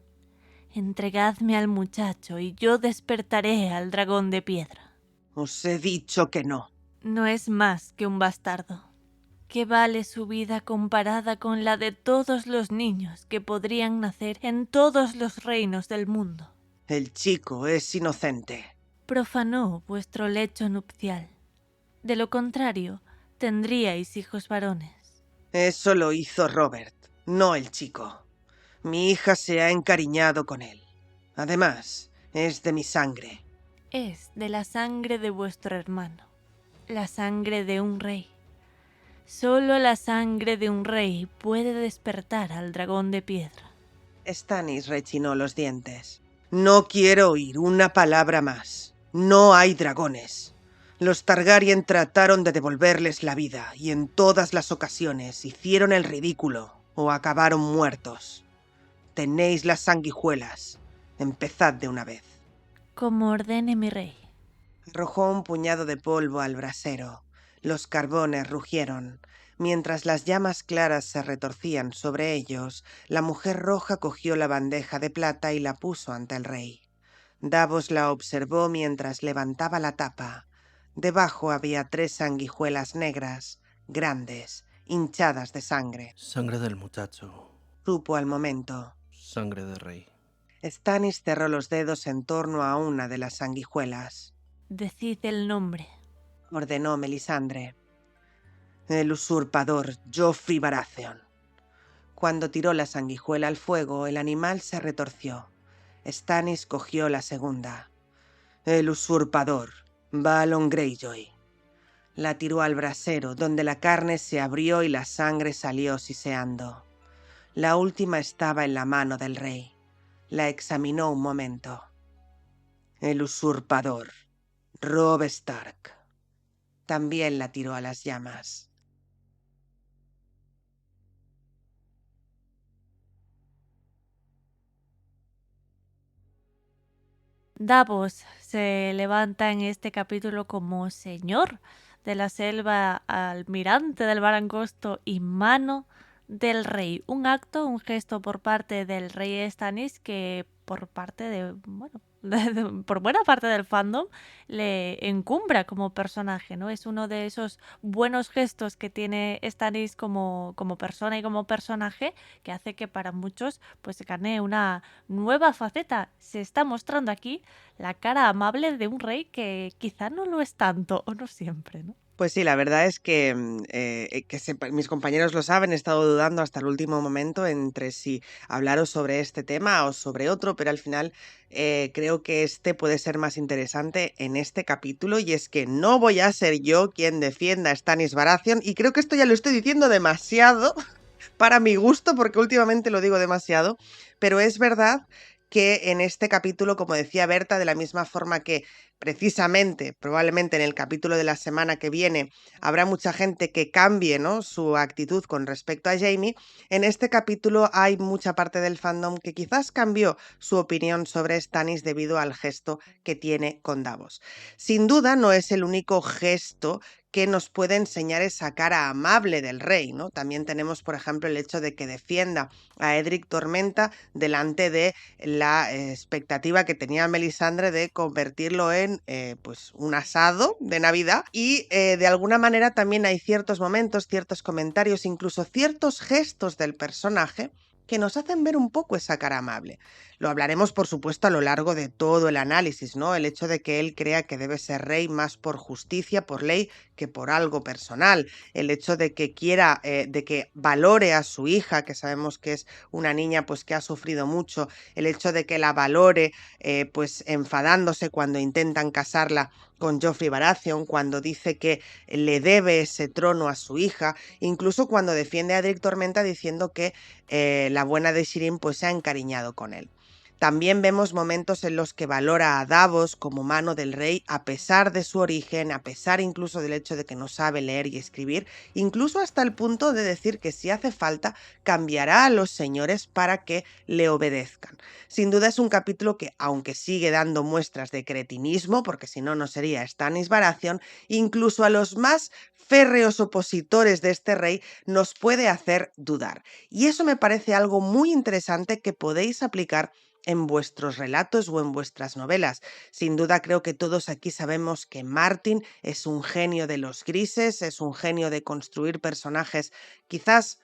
[SPEAKER 2] Entregadme al muchacho y yo despertaré al dragón de piedra.
[SPEAKER 3] Os he dicho que no.
[SPEAKER 2] No es más que un bastardo. ¿Qué vale su vida comparada con la de todos los niños que podrían nacer en todos los reinos del mundo?
[SPEAKER 3] El chico es inocente.
[SPEAKER 2] Profanó vuestro lecho nupcial. De lo contrario, tendríais hijos varones.
[SPEAKER 3] Eso lo hizo Robert, no el chico. Mi hija se ha encariñado con él. Además, es de mi sangre.
[SPEAKER 2] Es de la sangre de vuestro hermano, la sangre de un rey. Solo la sangre de un rey puede despertar al dragón de piedra.
[SPEAKER 3] Stannis rechinó los dientes. No quiero oír una palabra más. No hay dragones. Los Targaryen trataron de devolverles la vida y en todas las ocasiones hicieron el ridículo o acabaron muertos. Tenéis las sanguijuelas. Empezad de una vez.
[SPEAKER 2] Como ordene mi rey.
[SPEAKER 3] Arrojó un puñado de polvo al brasero. Los carbones rugieron. Mientras las llamas claras se retorcían sobre ellos, la mujer roja cogió la bandeja de plata y la puso ante el rey. Davos la observó mientras levantaba la tapa. Debajo había 3 sanguijuelas negras, grandes, hinchadas de sangre.
[SPEAKER 4] Sangre del muchacho.
[SPEAKER 3] Supo al momento.
[SPEAKER 4] Sangre de rey.
[SPEAKER 3] Stannis cerró los dedos en torno a una de las sanguijuelas.
[SPEAKER 2] Decid el nombre.
[SPEAKER 3] Ordenó Melisandre. El usurpador Joffrey Baratheon. Cuando tiró la sanguijuela al fuego, el animal se retorció. Stannis cogió la segunda. El usurpador Balon Greyjoy. La tiró al brasero, donde la carne se abrió y la sangre salió siseando. La última estaba en la mano del rey. La examinó un momento. El usurpador Robb Stark. También la tiró a las llamas.
[SPEAKER 2] Davos se levanta en este capítulo como señor de la selva, almirante del mar angosto y mano del rey. Un acto, un gesto por parte del rey Stannis que por parte de, bueno, por buena parte del fandom le encumbra como personaje, ¿no? Es uno de esos buenos gestos que tiene Stannis como persona y como personaje que hace que para muchos pues se gane una nueva faceta. Se está mostrando aquí la cara amable de un rey que quizá no lo es tanto o no siempre, ¿no?
[SPEAKER 3] Pues sí, la verdad es que, mis compañeros lo saben, he estado dudando hasta el último momento entre si hablaros sobre este tema o sobre otro, pero al final creo que este puede ser más interesante en este capítulo, y es que no voy a ser yo quien defienda a Stannis Baratheon, y creo que esto ya lo estoy diciendo demasiado para mi gusto, porque últimamente lo digo demasiado, pero es verdad que en este capítulo, como decía Berta, de la misma forma que precisamente, probablemente en el capítulo de la semana que viene, habrá mucha gente que cambie, ¿no?, su actitud con respecto a Jaime, en este capítulo hay mucha parte del fandom que quizás cambió su opinión sobre Stannis debido al gesto que tiene con Davos. Sin duda no es el único gesto que nos puede enseñar esa cara amable del rey, ¿no? También tenemos, por ejemplo, el hecho de que defienda a Edric Tormenta delante de la expectativa que tenía Melisandre de convertirlo en pues un asado de Navidad, y de alguna manera también hay ciertos momentos, ciertos comentarios, incluso ciertos gestos del personaje que nos hacen ver un poco esa cara amable. Lo hablaremos, por supuesto, a lo largo de todo el análisis, ¿no? El hecho de que él crea que debe ser rey más por justicia, por ley, que por algo personal. El hecho de que quiera, de que valore a su hija, que sabemos que es una niña pues que ha sufrido mucho. El hecho de que la valore pues enfadándose cuando intentan casarla con Joffrey Baratheon, cuando dice que le debe ese trono a su hija, incluso cuando defiende a Edric Tormenta diciendo que la buena de Shireen pues se ha encariñado con él. También vemos momentos en los que valora a Davos como mano del rey a pesar de su origen, a pesar incluso del hecho de que no sabe leer y escribir, incluso hasta el punto de decir que si hace falta cambiará a los señores para que le obedezcan. Sin duda es un capítulo que, aunque sigue dando muestras de cretinismo, porque si no, no sería Stannis Baratheon, incluso a los más férreos opositores de este rey nos puede hacer dudar. Y eso me parece algo muy interesante que podéis aplicar en vuestros relatos o en vuestras novelas. Sin duda creo que todos aquí sabemos que Martin es un genio de los grises, es un genio de construir personajes quizás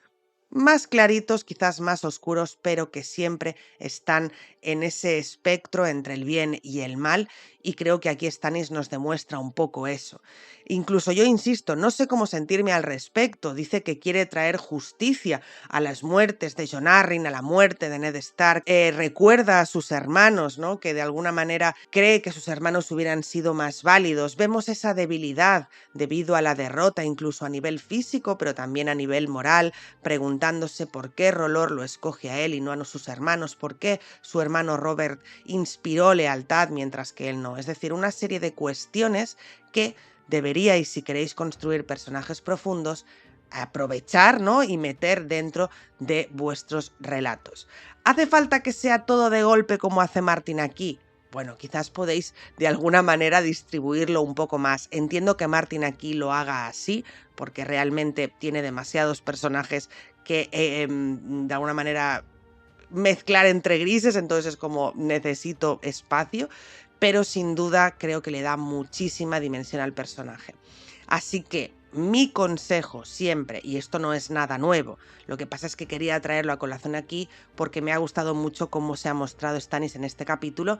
[SPEAKER 3] más claritos, quizás más oscuros, pero que siempre están en ese espectro entre el bien y el mal, y creo que aquí Stannis nos demuestra un poco eso. Incluso yo insisto, no sé cómo sentirme al respecto. Dice que quiere traer justicia a las muertes de Jon Arryn, a la muerte de Ned Stark, recuerda a sus hermanos, ¿no?, que de alguna manera cree que sus hermanos hubieran sido más válidos. Vemos esa debilidad debido a la derrota, incluso a nivel físico, pero también a nivel moral, preguntándose por qué Rolor lo escoge a él y no a sus hermanos, por qué su hermano Robert inspiró lealtad mientras que él no. Es decir, una serie de cuestiones que deberíais, si queréis construir personajes profundos, aprovechar, ¿no?, y meter dentro de vuestros relatos. ¿Hace falta que sea todo de golpe como hace Martin aquí? bueno, quizás podéis de alguna manera distribuirlo un poco más. Entiendo que Martin aquí lo haga así, porque realmente tiene demasiados personajes que de alguna manera mezclar entre grises, entonces es como necesito espacio, pero sin duda creo que le da muchísima dimensión al personaje. Así que mi consejo siempre, y esto no es nada nuevo, lo que pasa es que quería traerlo a colación aquí porque me ha gustado mucho cómo se ha mostrado Stannis en este capítulo.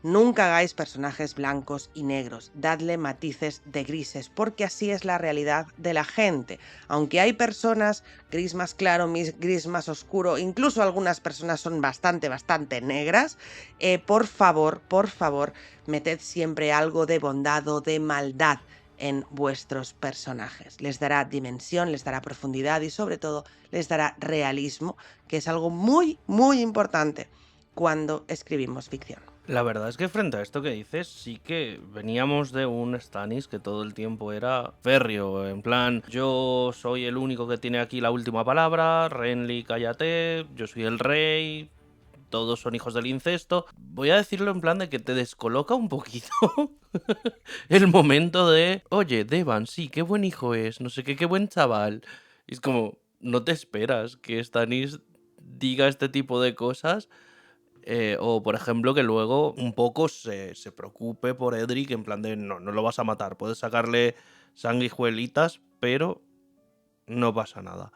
[SPEAKER 3] Nunca hagáis personajes blancos y negros, dadle matices de grises, porque así es la realidad de la gente. Aunque hay personas gris más claro, gris más oscuro, incluso algunas personas son bastante negras, por favor, meted siempre algo de bondad o de maldad en vuestros personajes. Les dará dimensión, les dará profundidad y sobre todo les dará realismo, que es algo muy importante cuando escribimos ficción.
[SPEAKER 4] La verdad es que frente a esto que dices, sí que veníamos de un Stannis que todo el tiempo era férreo, en plan, yo soy el único que tiene aquí la última palabra, Renly, cállate, yo soy el rey, todos son hijos del incesto. Voy a decirlo en plan de que te descoloca un poquito el momento de, oye, Devan, sí, qué buen hijo es, no sé qué buen chaval. Y es como, no te esperas que Stannis diga este tipo de cosas. O, por ejemplo, que luego un poco se preocupe por Edric, en plan de no lo vas a matar, puedes sacarle sanguijuelitas, pero no pasa nada.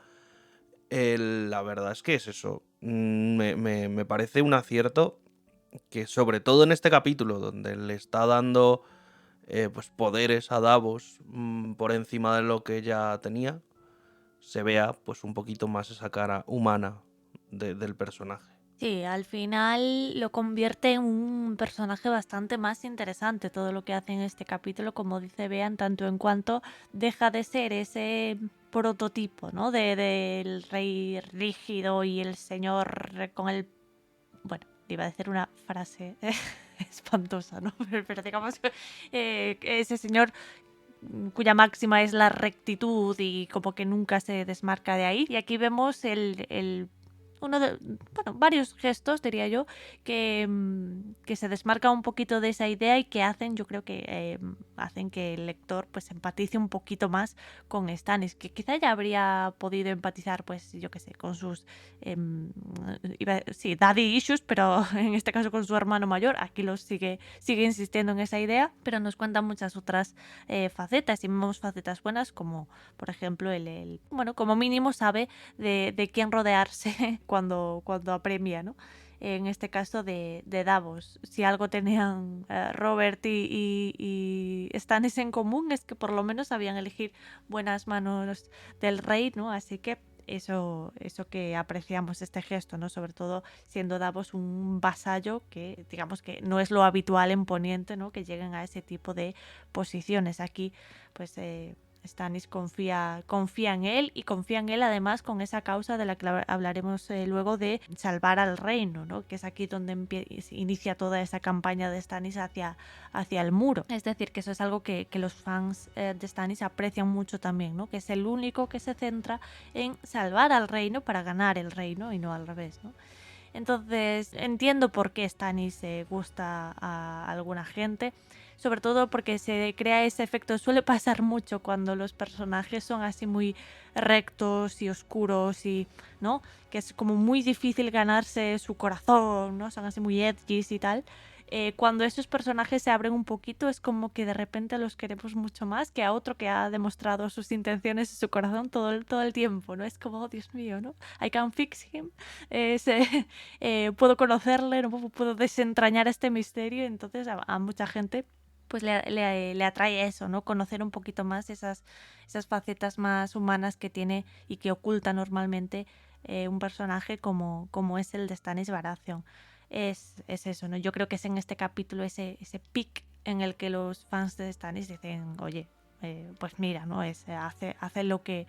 [SPEAKER 4] La verdad es que es eso. Me parece un acierto que, sobre todo en este capítulo, donde le está dando pues poderes a Davos por encima de lo que ya tenía, se vea pues un poquito más esa cara humana del personaje.
[SPEAKER 2] Sí, al final lo convierte en un personaje bastante más interesante todo lo que hace en este capítulo, como dice Bean, tanto en cuanto deja de ser ese prototipo, ¿no? Del rey rígido y el señor con el... Bueno, iba a decir una frase espantosa, ¿no? Pero digamos que ese señor cuya máxima es la rectitud y como que nunca se desmarca de ahí. Y aquí vemos varios gestos, diría yo, que se desmarca un poquito de esa idea y que hacen, yo creo que hacen que el lector pues empatice un poquito más con Stannis, que quizá ya habría podido empatizar, pues yo qué sé, con sus daddy issues, pero en este caso con su hermano mayor. Aquí sigue insistiendo en esa idea, pero nos cuentan muchas otras facetas, y vemos facetas buenas, como por ejemplo bueno, como mínimo sabe de quién rodearse cuando apremia, ¿no? En este caso de Davos. Si algo tenían Robert y Stannis en común, es que por lo menos sabían elegir buenas manos del rey, ¿no? Así que eso que apreciamos este gesto, ¿no? Sobre todo siendo Davos un vasallo que, digamos, que no es lo habitual en Poniente, ¿no? Que lleguen a ese tipo de posiciones. Aquí, pues Stannis confía en él, y confía en él además con esa causa de la que hablaremos luego, de salvar al reino, ¿no? Que es aquí donde inicia toda esa campaña de Stannis hacia el muro. Es decir, que eso es algo que los fans de Stannis aprecian mucho también, ¿no? Que es el único que se centra en salvar al reino para ganar el reino y no al revés, ¿no? Entonces entiendo por qué Stannis gusta a alguna gente, sobre todo porque se crea ese efecto. Suele pasar mucho cuando los personajes son así muy rectos y oscuros, y ¿no? Que es como muy difícil ganarse su corazón, ¿no? Son así muy edgys y tal. Cuando esos personajes se abren un poquito, es como que de repente los queremos mucho más que a otro que ha demostrado sus intenciones y su corazón todo el tiempo, ¿no? Es como, oh, Dios mío, ¿no? I can fix him. Puedo conocerle, ¿no? Puedo desentrañar este misterio. Entonces a mucha gente pues le atrae eso, ¿no? Conocer un poquito más esas facetas más humanas que tiene y que oculta normalmente un personaje como es el de Stannis Baratheon. Es eso, ¿no? Yo creo que es en este capítulo ese pic en el que los fans de Stannis dicen, oye, pues mira, ¿no? Hace lo que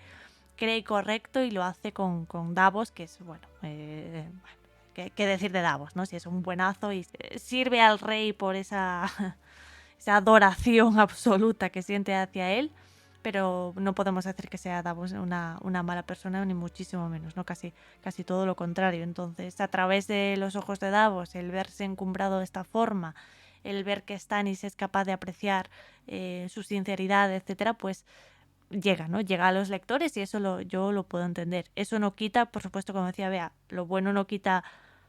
[SPEAKER 2] cree correcto, y lo hace con Davos, que es, bueno, ¿qué decir de Davos, ¿no? Si es un buenazo y sirve al rey por esa adoración absoluta que siente hacia él, pero no podemos decir que sea Davos una mala persona, ni muchísimo menos, ¿no? Casi todo lo contrario. Entonces, a través de los ojos de Davos, el verse encumbrado de esta forma, el ver que Stannis es capaz de apreciar su sinceridad, etcétera, pues llega, ¿no? Llega a los lectores y eso yo lo puedo entender. Eso no quita, por supuesto, como decía Bea, lo bueno no quita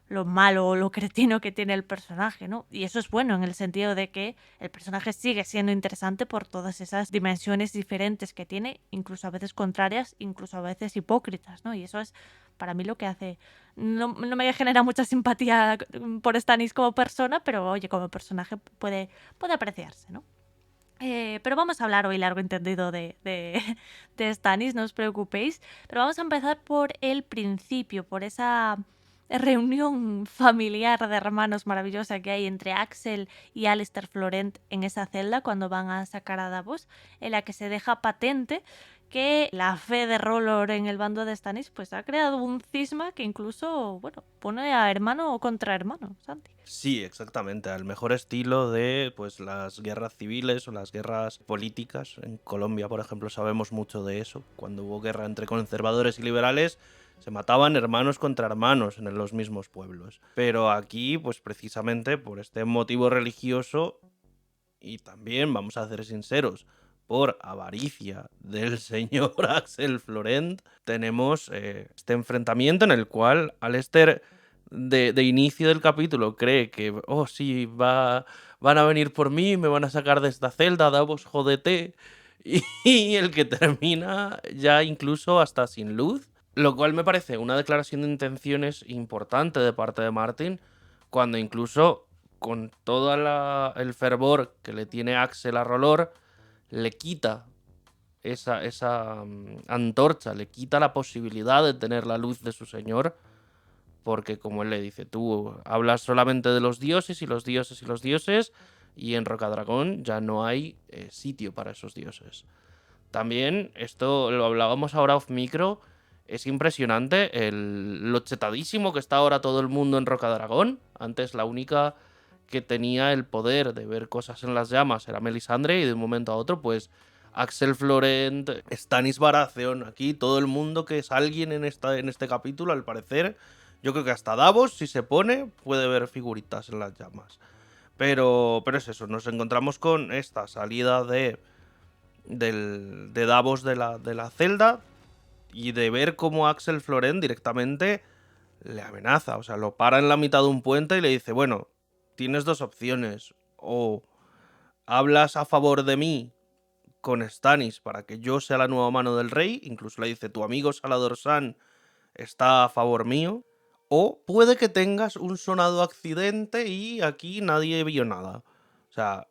[SPEAKER 2] lo malo o lo cretino que tiene el personaje, ¿no? Y eso es bueno en el sentido de que el personaje sigue siendo interesante por todas esas dimensiones diferentes que tiene, incluso a veces contrarias, incluso a veces hipócritas, ¿no? Y eso es para mí lo que hace... No me genera mucha simpatía por Stannis como persona, pero oye, como personaje puede apreciarse, ¿no? Pero vamos a hablar hoy largo entendido de Stannis, no os preocupéis. Pero vamos a empezar por el principio, por esa reunión familiar de hermanos maravillosa que hay entre Axel y Alistair Florent en esa celda cuando van a sacar a Davos, en la que se deja patente que la fe de R'hllor en el bando de Stannis pues ha creado un cisma que incluso, bueno, pone a hermano contra hermano, Santi.
[SPEAKER 4] Sí, exactamente, al mejor estilo de pues las guerras civiles o las guerras políticas. En Colombia, por ejemplo, sabemos mucho de eso. Cuando hubo guerra entre conservadores y liberales, se mataban hermanos contra hermanos en los mismos pueblos. Pero aquí, pues precisamente por este motivo religioso, y también, vamos a ser sinceros, por avaricia del señor Axel Florent, tenemos este enfrentamiento en el cual Alistair de inicio del capítulo cree que, oh sí, van a venir por mí, me van a sacar de esta celda, Davos, jódete, y el que termina ya incluso hasta sin luz, lo cual me parece una declaración de intenciones importante de parte de Martin, cuando incluso con todo el fervor que le tiene Axel a R'hllor, le quita esa antorcha, le quita la posibilidad de tener la luz de su señor, porque como él le dice, tú hablas solamente de los dioses y los dioses y los dioses, y en Rocadragón ya no hay sitio para esos dioses. También, esto lo hablábamos ahora off micro, es impresionante lo chetadísimo que está ahora todo el mundo en Rocadragón. Antes la única que tenía el poder de ver cosas en las llamas era Melisandre, y de un momento a otro, pues Axel Florent, Stannis Baratheon, aquí todo el mundo que es alguien en este capítulo, al parecer. Yo creo que hasta Davos, si se pone, puede ver figuritas en las llamas. Pero es eso, nos encontramos con esta salida de Davos de la celda, y de ver cómo Axel Florent directamente le amenaza. O sea, lo para en la mitad de un puente y le dice, bueno, tienes dos opciones. O hablas a favor de mí con Stannis para que yo sea la nueva mano del rey. Incluso le dice, tu amigo Salador Saan está a favor mío. O puede que tengas un sonado accidente y aquí nadie vio nada. O sea,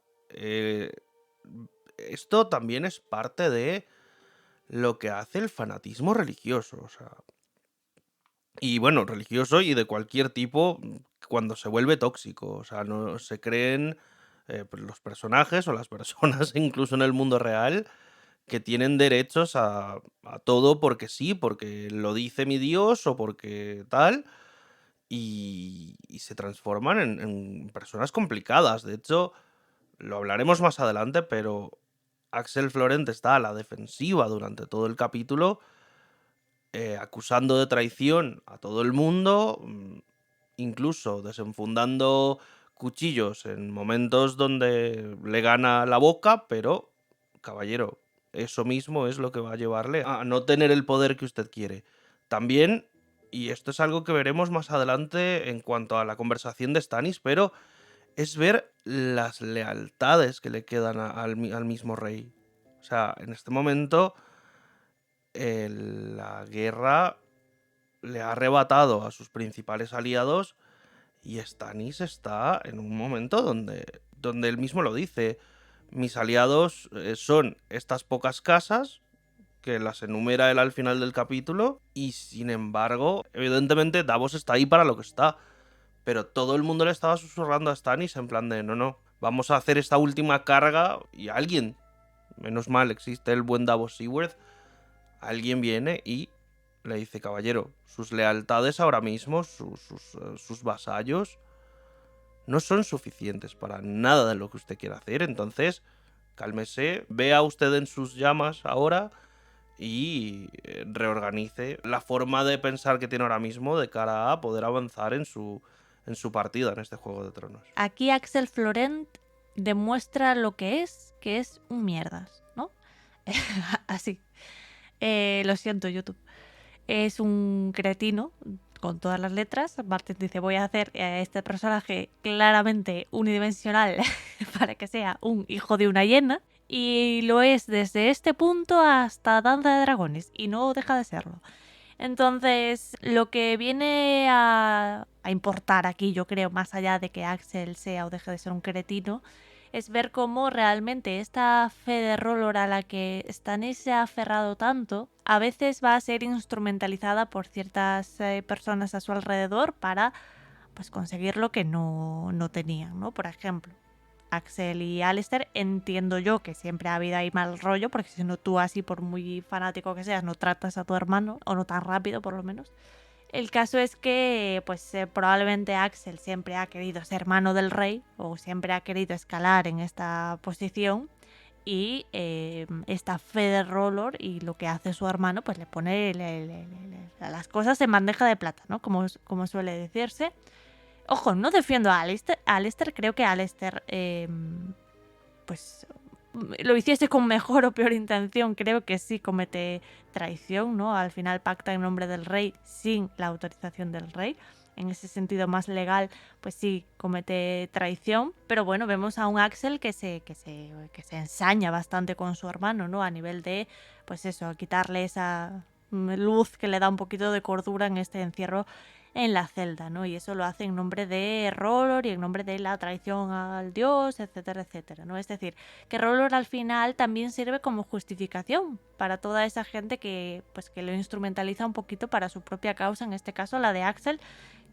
[SPEAKER 4] esto también es parte de lo que hace el fanatismo religioso. O sea, y bueno, religioso y de cualquier tipo, cuando se vuelve tóxico. O sea, no se creen los personajes o las personas, incluso en el mundo real, que tienen derechos a todo porque sí, porque lo dice mi Dios o porque tal, y se transforman en personas complicadas. De hecho, lo hablaremos más adelante, pero Axel Florent está a la defensiva durante todo el capítulo, acusando de traición a todo el mundo, incluso desenfundando cuchillos en momentos donde le gana la boca, pero, caballero, eso mismo es lo que va a llevarle a no tener el poder que usted quiere. También, y esto es algo que veremos más adelante en cuanto a la conversación de Stannis, pero es ver las lealtades que le quedan al mismo rey. O sea, en este momento la guerra le ha arrebatado a sus principales aliados, y Stannis está en un momento donde él mismo lo dice. Mis aliados son estas pocas casas, que las enumera él al final del capítulo, y sin embargo, evidentemente Davos está ahí para lo que está, pero todo el mundo le estaba susurrando a Stannis en plan de no, vamos a hacer esta última carga, y alguien, menos mal existe el buen Davos Seaworth, alguien viene y le dice, caballero, sus lealtades ahora mismo, sus vasallos, no son suficientes para nada de lo que usted quiere hacer. Entonces, cálmese, vea usted en sus llamas ahora y reorganice la forma de pensar que tiene ahora mismo de cara a poder avanzar en su en su partida en este Juego de Tronos.
[SPEAKER 2] Aquí Axel Florent demuestra lo que es un mierdas, ¿no? Así. Lo siento, YouTube. Es un cretino con todas las letras. Martin dice, voy a hacer a este personaje claramente unidimensional para que sea un hijo de una hiena. Y lo es desde este punto hasta Danza de Dragones. Y no deja de serlo. Entonces, lo que viene a importar aquí, yo creo, más allá de que Axel sea o deje de ser un cretino, es ver cómo realmente esta fe de R'hllor a la que Stannis se ha aferrado tanto, a veces va a ser instrumentalizada por ciertas personas a su alrededor para pues, conseguir lo que no tenían, ¿no? Por ejemplo, Axel y Alistair, entiendo yo que siempre ha habido ahí mal rollo, porque si no tú así, por muy fanático que seas, no tratas a tu hermano, o no tan rápido por lo menos. El caso es que pues probablemente Axel siempre ha querido ser mano del rey, o siempre ha querido escalar en esta posición, y esta fe de R'hllor y lo que hace su hermano pues le pone las cosas en bandeja de plata, ¿no? Como suele decirse. Ojo, no defiendo a Alistair, creo que Alistair pues lo hiciese con mejor o peor intención, creo que sí comete traición, ¿no? Al final pacta en nombre del rey sin la autorización del rey. En ese sentido más legal, pues sí comete traición. Pero bueno, vemos a un Axel que se ensaña bastante con su hermano, ¿no? A nivel de, pues eso, quitarle esa luz que le da un poquito de cordura en este encierro en la celda, ¿no? Y eso lo hace en nombre de R'hllor y en nombre de la traición al dios, etcétera, etcétera, ¿no? Es decir, que R'hllor al final también sirve como justificación para toda esa gente que, pues, que lo instrumentaliza un poquito para su propia causa, en este caso la de Axel,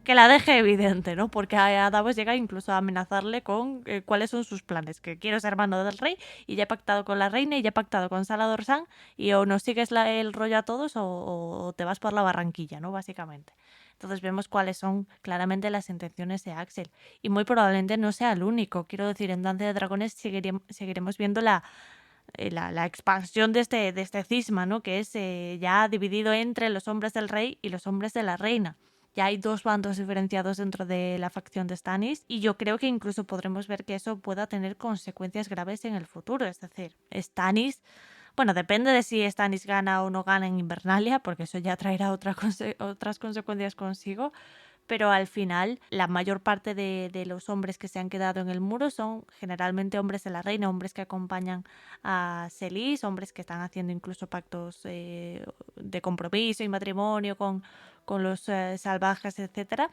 [SPEAKER 2] que la deje evidente, ¿no? Porque a Davos llega incluso a amenazarle con cuáles son sus planes, que quiero ser mano del rey y ya he pactado con la reina y ya he pactado con Salador Saan y o nos sigues el rollo a todos o te vas por la barranquilla, ¿no? Básicamente. Entonces vemos cuáles son claramente las intenciones de Axel. Y muy probablemente no sea el único. Quiero decir, en Danza de Dragones seguiremos viendo la expansión de este cisma, ¿no? Que es ya dividido entre los hombres del rey y los hombres de la reina. Ya hay dos bandos diferenciados dentro de la facción de Stannis y yo creo que incluso podremos ver que eso pueda tener consecuencias graves en el futuro. Es decir, Stannis... Bueno, depende de si Stannis gana o no gana en Invernalia, porque eso ya traerá otras consecuencias consigo. Pero al final, la mayor parte de los hombres que se han quedado en el muro son generalmente hombres de la reina, hombres que acompañan a Selyse, hombres que están haciendo incluso pactos de compromiso y matrimonio con los salvajes, etcétera.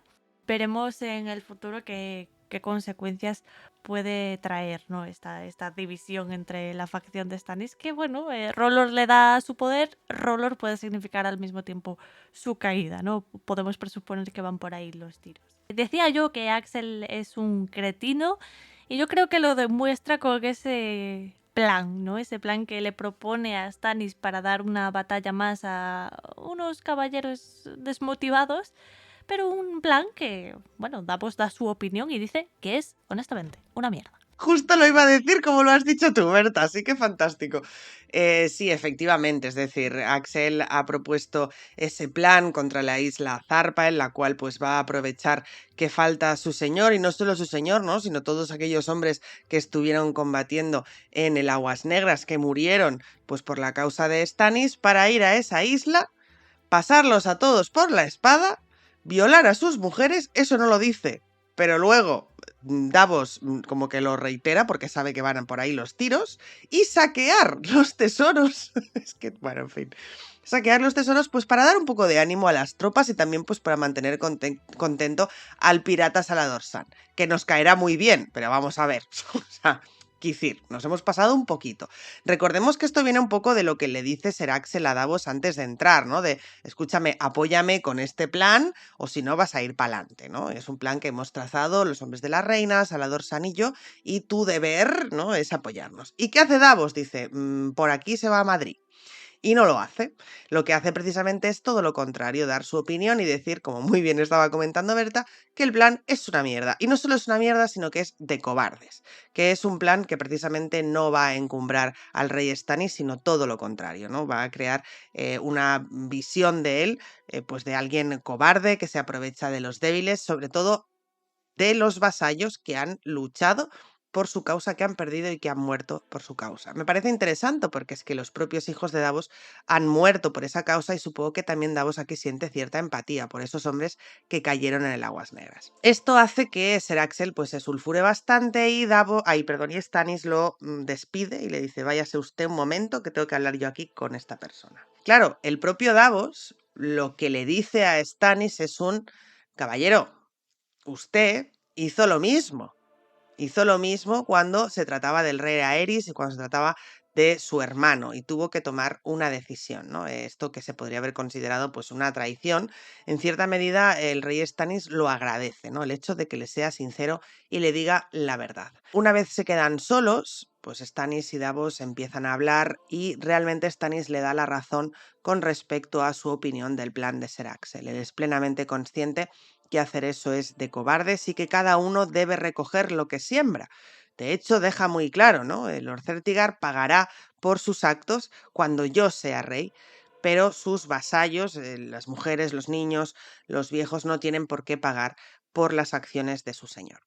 [SPEAKER 2] Veremos en el futuro qué consecuencias puede traer, ¿no? esta división entre la facción de Stannis, que bueno, R'hllor le da su poder, R'hllor puede significar al mismo tiempo su caída, ¿no? Podemos presuponer que van por ahí los tiros. Decía yo que Axel es un cretino y yo creo que lo demuestra con ese plan, ¿no? Ese plan que le propone a Stannis para dar una batalla más a unos caballeros desmotivados, pero un plan que, bueno, Davos da su opinión y dice que es, honestamente, una mierda.
[SPEAKER 3] Justo lo iba a decir como lo has dicho tú, Berta, así que fantástico. Sí, efectivamente, es decir, Axel ha propuesto ese plan contra la isla Zarpa, en la cual pues va a aprovechar que falta su señor, y no solo su señor, ¿no? Sino todos aquellos hombres que estuvieron combatiendo en el Aguas Negras, que murieron pues por la causa de Stannis, para ir a esa isla, pasarlos a todos por la espada, violar a sus mujeres, eso no lo dice, pero luego Davos como que lo reitera porque sabe que van por ahí los tiros, y saquear los tesoros. Es que, bueno, en fin. Saquear los tesoros pues para dar un poco de ánimo a las tropas y también pues para mantener contento al pirata Salador Saan, que nos caerá muy bien, pero vamos a ver, o sea... Quizir, nos hemos pasado un poquito. Recordemos que esto viene un poco de lo que le dice Ser Axel a Davos antes de entrar, ¿no? De, escúchame, apóyame con este plan o si no vas a ir para adelante, ¿no? Es un plan que hemos trazado los hombres de la reina, Salador Saan y yo, y tu deber, ¿no? Es apoyarnos. ¿Y qué hace Davos? Dice, por aquí se va a Madrid. Y no lo hace. Lo que hace precisamente es todo lo contrario, dar su opinión y decir, como muy bien estaba comentando Berta, que el plan es una mierda. Y no solo es una mierda, sino que es de cobardes. Que es un plan que precisamente no va a encumbrar al rey Stannis, sino todo lo contrario, ¿no? Va a crear una visión de él, pues de alguien cobarde que se aprovecha de los débiles, sobre todo de los vasallos que han luchado por su causa, que han perdido y que han muerto por su causa. Me parece interesante porque es que los propios hijos de Davos han muerto por esa causa y supongo que también Davos aquí siente cierta empatía por esos hombres que cayeron en el Aguas Negras. Esto hace que Ser Axel pues se sulfure bastante y y Stannis lo despide y le dice: váyase usted un momento que tengo que hablar yo aquí con esta persona. Claro, el propio Davos lo que le dice a Stannis es caballero, usted hizo lo mismo. Hizo lo mismo cuando se trataba del rey Aerys y cuando se trataba de su hermano y tuvo que tomar una decisión, ¿no? Esto que se podría haber considerado pues una traición, en cierta medida el rey Stannis lo agradece, ¿no? El hecho de que le sea sincero y le diga la verdad. Una vez se quedan solos, pues Stannis y Davos empiezan a hablar y realmente Stannis le da la razón con respecto a su opinión del plan de Ser Axel. Él es plenamente consciente que hacer eso es de cobardes y que cada uno debe recoger lo que siembra. De hecho, deja muy claro, ¿no? El Lord Certigar pagará por sus actos cuando yo sea rey, pero sus vasallos, las mujeres, los niños, los viejos, no tienen por qué pagar por las acciones de su señor.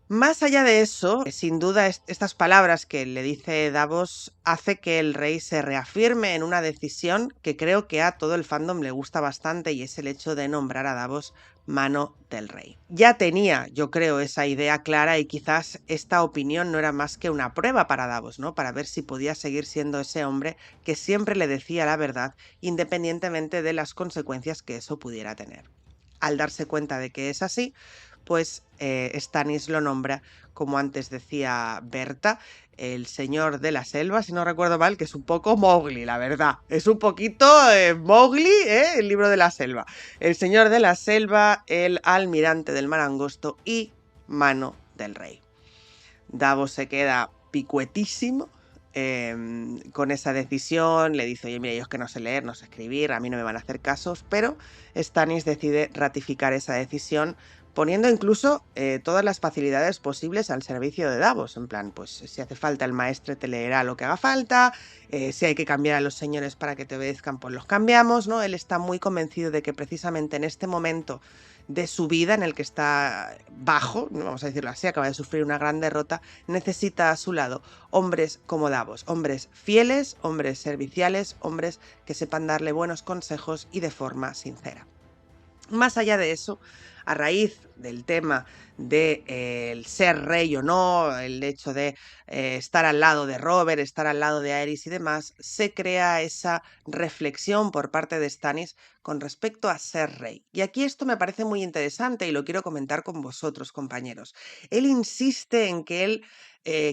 [SPEAKER 3] Más allá de eso, sin duda, estas palabras que le dice Davos hace que el rey se reafirme en una decisión que creo que a todo el fandom le gusta bastante, y es el hecho de nombrar a Davos mano del rey. Ya tenía, yo creo, esa idea clara y quizás esta opinión no era más que una prueba para Davos, ¿no? Para ver si podía seguir siendo ese hombre que siempre le decía la verdad, independientemente de las consecuencias que eso pudiera tener. Al darse cuenta de que es así, pues Stannis lo nombra, como antes decía Berta, el señor de la selva, si no recuerdo mal, que es un poco Mowgli, la verdad. Es un poquito Mowgli, el libro de la selva. El señor de la selva, el almirante del mar angosto y mano del rey. Davos se queda picuetísimo con esa decisión, le dice: oye, mira, yo es que no sé leer, no sé escribir, a mí no me van a hacer casos, pero Stannis decide ratificar esa decisión, poniendo incluso todas las facilidades posibles al servicio de Davos, en plan, pues si hace falta el maestre te leerá lo que haga falta, si hay que cambiar a los señores para que te obedezcan, pues los cambiamos, ¿no? Él está muy convencido de que precisamente en este momento de su vida en el que está bajo, vamos a decirlo así, acaba de sufrir una gran derrota, necesita a su lado hombres como Davos, hombres fieles, hombres serviciales, hombres que sepan darle buenos consejos y de forma sincera. Más allá de eso, a raíz del tema de el ser rey o no, el hecho de estar al lado de Robert, estar al lado de Aerys y demás, se crea esa reflexión por parte de Stannis con respecto a ser rey. Y aquí esto me parece muy interesante y lo quiero comentar con vosotros, compañeros. Él insiste en que él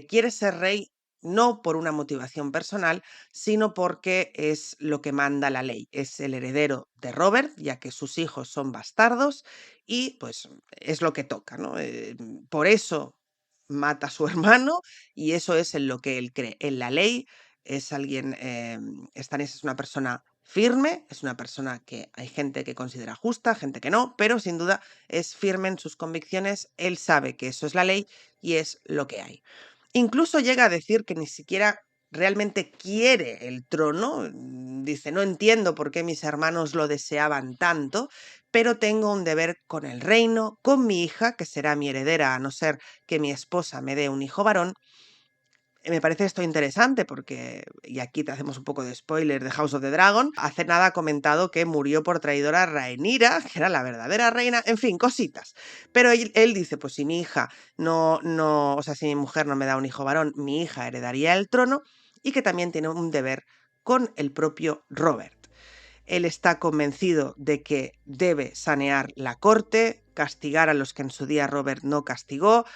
[SPEAKER 3] quiere ser rey no por una motivación personal, sino porque es lo que manda la ley. Es el heredero de Robert, ya que sus hijos son bastardos y pues es lo que toca, ¿no? Por eso mata a su hermano y eso es en lo que él cree. En la ley es alguien, Stannis es una persona firme, es una persona que hay gente que considera justa, gente que no, pero sin duda es firme en sus convicciones, él sabe que eso es la ley y es lo que hay. Incluso llega a decir que ni siquiera realmente quiere el trono. Dice: no entiendo por qué mis hermanos lo deseaban tanto, pero tengo un deber con el reino, con mi hija, que será mi heredera a no ser que mi esposa me dé un hijo varón. Me parece esto interesante porque, y aquí te hacemos un poco de spoiler de House of the Dragon, hace nada ha comentado que murió por traidora Rhaenyra, que era la verdadera reina, en fin, cositas. Pero él dice: pues si mi hija si mi mujer no me da un hijo varón, mi hija heredaría el trono, y que también tiene un deber con el propio Robert. Él está convencido de que debe sanear la corte, castigar a los que en su día Robert no castigó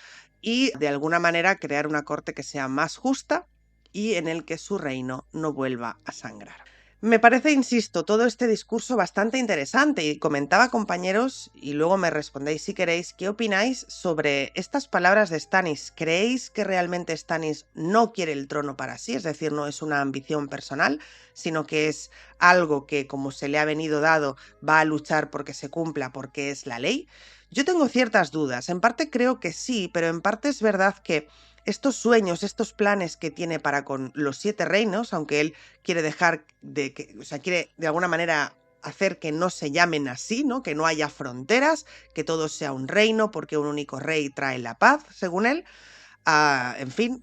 [SPEAKER 3] y de alguna manera crear una corte que sea más justa y en el que su reino no vuelva a sangrar. Me parece, insisto, todo este discurso bastante interesante y comentaba, compañeros, y luego me respondéis si queréis, ¿qué opináis sobre estas palabras de Stannis? ¿Creéis que realmente Stannis no quiere el trono para sí? Es decir, no es una ambición personal, sino que es algo que, como se le ha venido dado, va a luchar porque se cumpla, porque es la ley. Yo tengo ciertas dudas. En parte creo que sí, pero en parte es verdad que estos sueños, estos planes que tiene para con los 7 reinos, aunque él quiere quiere de alguna manera hacer que no se llamen así, ¿no? Que no haya fronteras, que todo sea un reino, porque un único rey trae la paz, según él. En fin,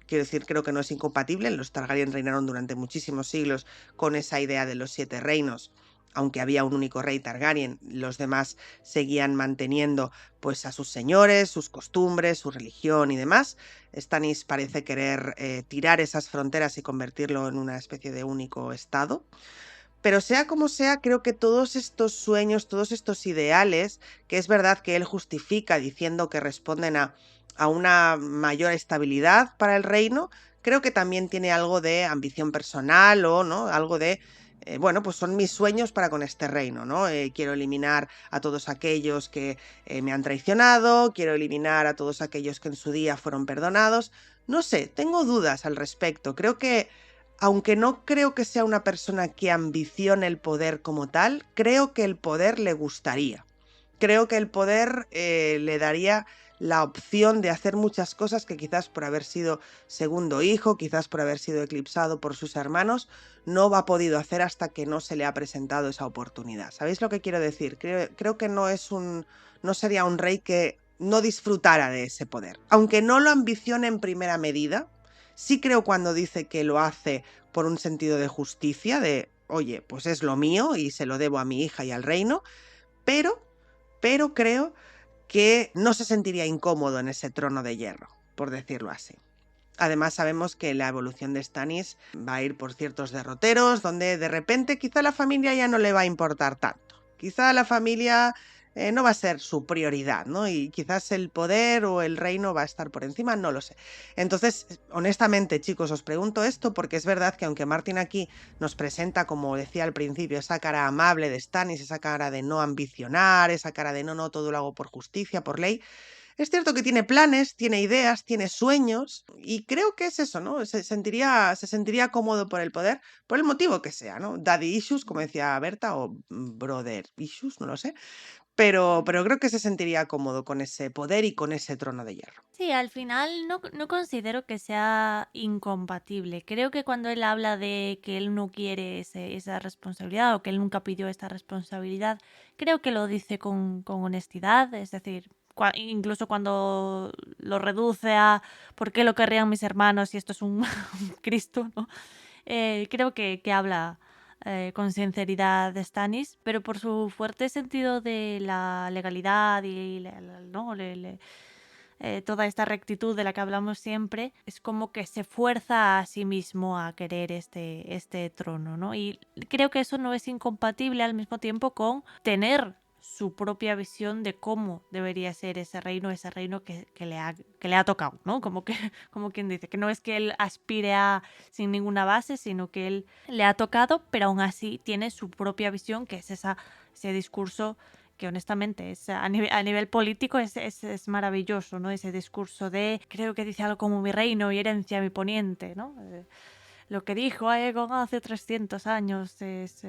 [SPEAKER 3] quiero decir, creo que no es incompatible. Los Targaryen reinaron durante muchísimos siglos con esa idea de los 7 reinos. Aunque había un único rey Targaryen, los demás seguían manteniendo pues a sus señores, sus costumbres, su religión y demás. Stannis parece querer tirar esas fronteras y convertirlo en una especie de único estado. Pero sea como sea, creo que todos estos sueños, todos estos ideales, que es verdad que él justifica diciendo que responden a una mayor estabilidad para el reino, creo que también tiene algo de ambición personal o, ¿no? Algo de, bueno, pues son mis sueños para con este reino, ¿no? Quiero eliminar a todos aquellos que me han traicionado, quiero eliminar a todos aquellos que en su día fueron perdonados. No sé, tengo dudas al respecto. Creo que aunque no creo que sea una persona que ambicione el poder como tal, creo que el poder le gustaría. Creo que el poder le daría la opción de hacer muchas cosas que quizás por haber sido segundo hijo, quizás por haber sido eclipsado por sus hermanos, no ha podido hacer hasta que no se le ha presentado esa oportunidad. ¿Sabéis lo que quiero decir? Creo que no sería un rey que no disfrutara de ese poder. Aunque no lo ambicione en primera medida, sí creo cuando dice que lo hace por un sentido de justicia, de, oye, pues es lo mío y se lo debo a mi hija y al reino, pero creo que no se sentiría incómodo en ese trono de hierro, por decirlo así. Además sabemos que la evolución de Stannis va a ir por ciertos derroteros, donde de repente quizá la familia ya no le va a importar tanto. Quizá la familia no va a ser su prioridad, ¿no? Y quizás el poder o el reino va a estar por encima, no lo sé. Entonces, honestamente, chicos, os pregunto esto porque es verdad que aunque Martin aquí nos presenta, como decía al principio, esa cara amable de Stannis, esa cara de no ambicionar, esa cara de no, todo lo hago por justicia, por ley, es cierto que tiene planes, tiene ideas, tiene sueños y creo que es eso, ¿no? Se sentiría cómodo por el poder, por el motivo que sea, ¿no? Daddy issues, como decía Berta, o brother issues, no lo sé, pero creo que se sentiría cómodo con ese poder y con ese trono de hierro.
[SPEAKER 2] Sí, al final no considero que sea incompatible. Creo que cuando él habla de que él no quiere esa responsabilidad o que él nunca pidió esta responsabilidad, creo que lo dice con honestidad. Es decir, incluso cuando lo reduce a ¿por qué lo querrían mis hermanos si esto es un Cristo, ¿no? Creo que habla con sinceridad de Stannis, pero por su fuerte sentido de la legalidad y ¿no? Toda esta rectitud de la que hablamos siempre, es como que se fuerza a sí mismo a querer este trono, ¿no? Y creo que eso no es incompatible al mismo tiempo con tener su propia visión de cómo debería ser ese reino que le ha tocado, ¿no? Como quien dice, que no es que él aspire a sin ninguna base, sino que él le ha tocado, pero aún así tiene su propia visión, que es ese discurso que honestamente es a nivel político es maravilloso, ¿no? Ese discurso de, creo que dice algo como mi reino y herencia mi poniente, ¿no? Lo que dijo Aegon hace 300 años es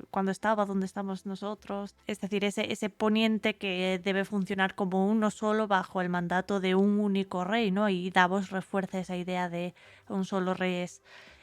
[SPEAKER 2] cuando estaba donde estamos nosotros. Es decir, ese poniente que debe funcionar como uno solo bajo el mandato de un único rey, ¿no? Y Davos refuerza esa idea de un solo rey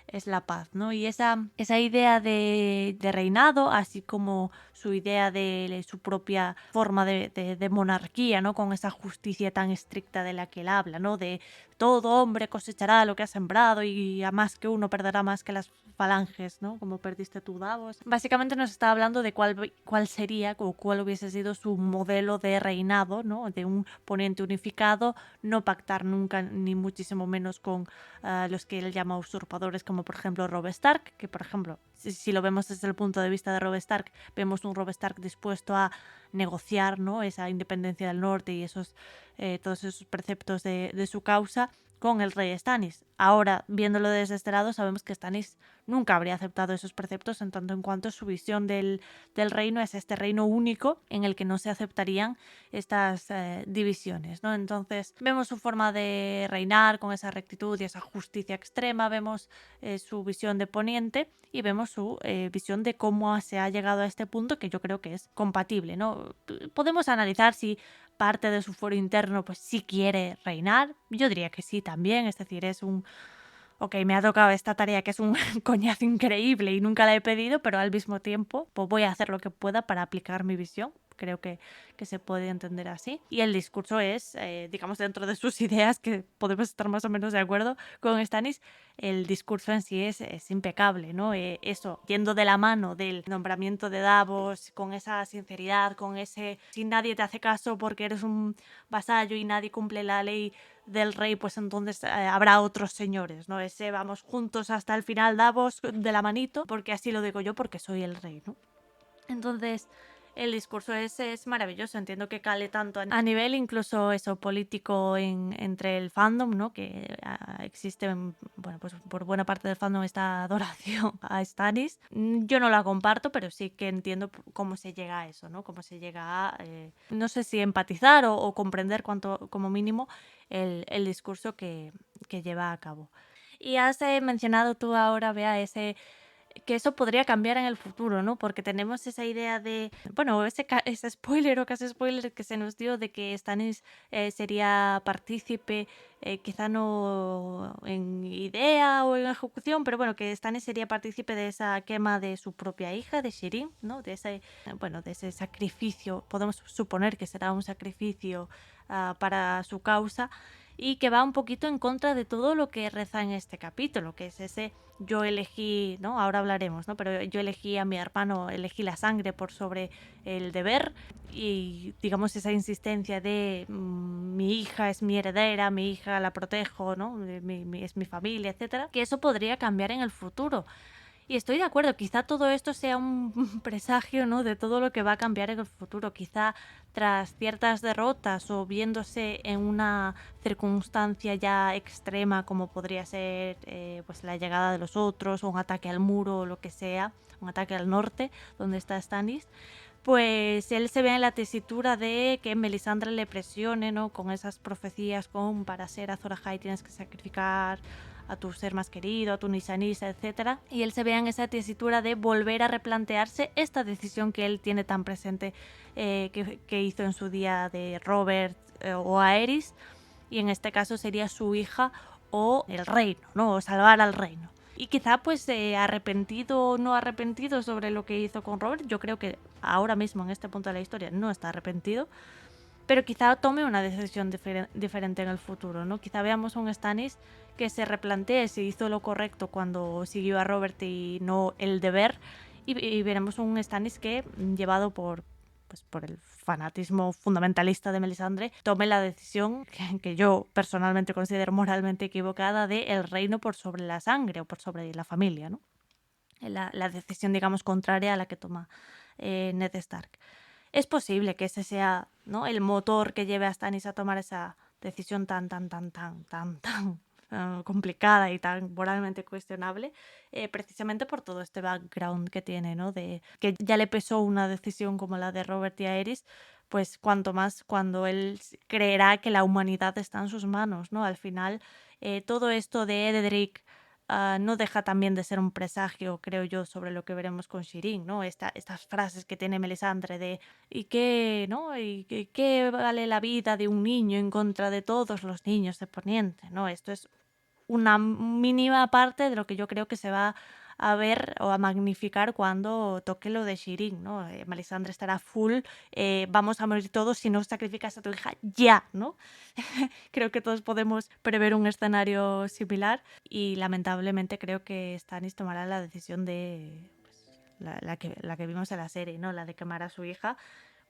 [SPEAKER 2] es la paz, ¿no? Y esa idea de reinado, así como su idea de su propia forma de monarquía, ¿no? Con esa justicia tan estricta de la que él habla, ¿no? De todo hombre cosechará lo que ha sembrado y a más que uno perderá más que las falanges, ¿no? Como perdiste tú, Davos. Básicamente nos está hablando de cuál sería o cuál hubiese sido su modelo de reinado, ¿no? De un poniente unificado, no pactar nunca, ni muchísimo menos con los que él llama usurpadores, como por ejemplo Robb Stark, que por ejemplo, si lo vemos desde el punto de vista de Robb Stark, vemos un Robb Stark dispuesto a negociar, ¿no? Esa independencia del norte y todos esos preceptos de su causa con el rey Stannis. Ahora, viéndolo desde este lado, sabemos que Stannis nunca habría aceptado esos preceptos en tanto en cuanto su visión del reino es este reino único en el que no se aceptarían estas divisiones, ¿no? Entonces, vemos su forma de reinar con esa rectitud y esa justicia extrema, vemos su visión de poniente y vemos su visión de cómo se ha llegado a este punto, que yo creo que es compatible, ¿no? Podemos analizar si parte de su foro interno pues sí quiere reinar. Yo diría que sí también, es decir, es ok, me ha tocado esta tarea que es un coñazo increíble y nunca la he pedido, pero al mismo tiempo pues voy a hacer lo que pueda para aplicar mi visión. Creo que se puede entender así. Y el discurso es, digamos, dentro de sus ideas, que podemos estar más o menos de acuerdo con Stannis, el discurso en sí es impecable, ¿no? Eso, yendo de la mano del nombramiento de Davos, con esa sinceridad, con ese, si nadie te hace caso porque eres un vasallo y nadie cumple la ley del rey, pues entonces habrá otros señores, ¿no? Ese vamos juntos hasta el final, Davos de la manito, porque así lo digo yo, porque soy el rey, ¿no? Entonces, el discurso es maravilloso. Entiendo que cale tanto a nivel incluso eso político entre el fandom, ¿no? Que existe, bueno, pues por buena parte del fandom esta adoración a Stannis. Yo no la comparto, pero sí que entiendo cómo se llega a eso, ¿no? Cómo se llega a, no sé si empatizar o comprender como mínimo el discurso que lleva a cabo. Y has mencionado tú ahora, Bea, que eso podría cambiar en el futuro, ¿no? Porque tenemos esa idea de, bueno, ese spoiler o casi spoiler que se nos dio de que Stannis sería partícipe, quizá no en idea o en ejecución, pero bueno, que Stannis sería partícipe de esa quema de su propia hija, de Shireen, ¿no? De ese, bueno, de ese sacrificio, podemos suponer que será un sacrificio para su causa, y que va un poquito en contra de todo lo que reza en este capítulo, que es ese yo elegí, ¿no? Ahora hablaremos, ¿no? Pero yo elegí a mi hermano, elegí la sangre por sobre el deber, y digamos esa insistencia de mi hija es mi heredera, mi hija la protejo, ¿no? Es mi familia, etcétera, que eso podría cambiar en el futuro. Y estoy de acuerdo, quizá todo esto sea un presagio, ¿no? De todo lo que va a cambiar en el futuro. Quizá tras ciertas derrotas o viéndose en una circunstancia ya extrema como podría ser pues la llegada de los otros o un ataque al muro o lo que sea, un ataque al norte donde está Stannis, pues él se ve en la tesitura de que Melisandre le presione, ¿no? Con esas profecías con para ser Azor Ahai tienes que sacrificar a tu ser más querido, a tu Nisa, etc. Y él se ve en esa tesitura de volver a replantearse esta decisión que él tiene tan presente, que hizo en su día de Robert o Aerys, y en este caso sería su hija o el reino, ¿no? O salvar al reino. Y quizá pues arrepentido o no arrepentido sobre lo que hizo con Robert, yo creo que ahora mismo en este punto de la historia no está arrepentido, pero quizá tome una decisión diferente en el futuro, ¿no? Quizá veamos un Stannis que se replantee si hizo lo correcto cuando siguió a Robert y no el deber, y veremos un Stannis que, llevado por el fanatismo fundamentalista de Melisandre, tome la decisión que yo personalmente considero moralmente equivocada de el reino por sobre la sangre o por sobre la familia, ¿no? La decisión, digamos, contraria a la que toma Ned Stark. Es posible que ese sea, ¿no? El motor que lleve a Stannis a tomar esa decisión tan complicada y tan moralmente cuestionable, precisamente por todo este background que tiene, ¿no? De que ya le pesó una decisión como la de Robert y Aerys, pues cuanto más cuando él creerá que la humanidad está en sus manos, ¿no? Al final, todo esto de Edric no deja también de ser un presagio, creo yo, sobre lo que veremos con Shireen, ¿no? Estas frases que tiene Melisandre de ¿y qué, no? ¿Y qué vale la vida de un niño en contra de todos los niños de Poniente, ¿no? Esto es una mínima parte de lo que yo creo que se va a ver o a magnificar cuando toque lo de Shireen, ¿no? Melisandre estará full, vamos a morir todos si no sacrificas a tu hija ya, ¿no? Creo que todos podemos prever un escenario similar, y lamentablemente creo que Stannis tomará la decisión de pues, la que vimos en la serie, ¿no? La de quemar a su hija,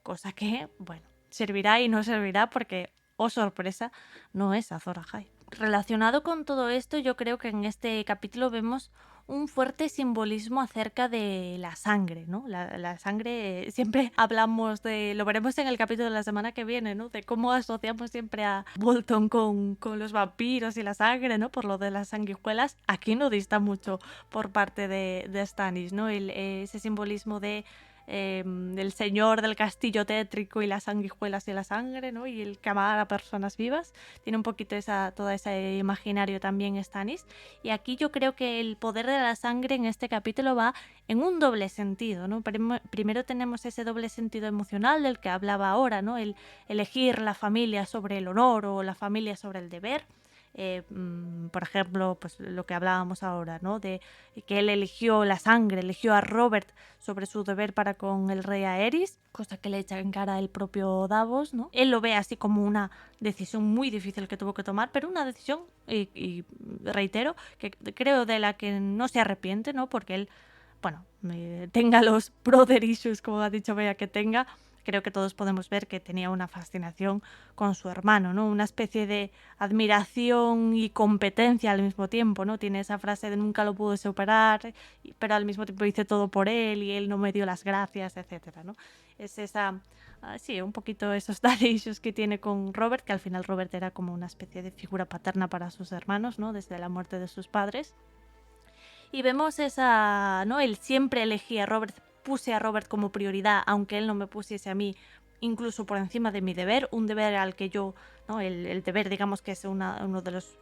[SPEAKER 2] cosa que, bueno, servirá y no servirá porque, oh sorpresa, no es Azor Ahai. Relacionado con todo esto, yo creo que en este capítulo vemos un fuerte simbolismo acerca de la sangre, ¿no? La sangre, siempre hablamos de, lo veremos en el capítulo de la semana que viene, ¿no? De cómo asociamos siempre a Bolton con los vampiros y la sangre, ¿no? Por lo de las sanguijuelas. Aquí no dista mucho por parte de Stannis, ¿no? Ese simbolismo de el señor del castillo tétrico y las sanguijuelas y la sangre, ¿no? Y el quemar a personas vivas. Tiene un poquito todo ese imaginario también Stannis. Y aquí yo creo que el poder de la sangre en este capítulo va en un doble sentido, ¿no? Primero tenemos ese doble sentido emocional del que hablaba ahora, ¿no? El elegir la familia sobre el honor o la familia sobre el deber. Por ejemplo, pues lo que hablábamos ahora, ¿no? De que él eligió la sangre, eligió a Robert sobre su deber para con el rey Aerys, cosa que le echa en cara el propio Davos, ¿no? Él lo ve así como una decisión muy difícil que tuvo que tomar, pero una decisión, y reitero, que creo de la que no se arrepiente, ¿no? Porque él, bueno, tenga los brother issues, como ha dicho Bea que tenga, creo que todos podemos ver que tenía una fascinación con su hermano, ¿no? Una especie de admiración y competencia al mismo tiempo, ¿no? Tiene esa frase de nunca lo pude superar, pero al mismo tiempo hice todo por él y él no me dio las gracias, etcétera, ¿no? Es esa, sí, un poquito esos daddy issues que tiene con Robert, que al final Robert era como una especie de figura paterna para sus hermanos, ¿no? Desde la muerte de sus padres. Y vemos esa, ¿no? Él siempre elegía a Robert, puse a Robert como prioridad, aunque él no me pusiese a mí incluso por encima de mi deber, un deber al que yo, ¿no? El deber, digamos que es uno de los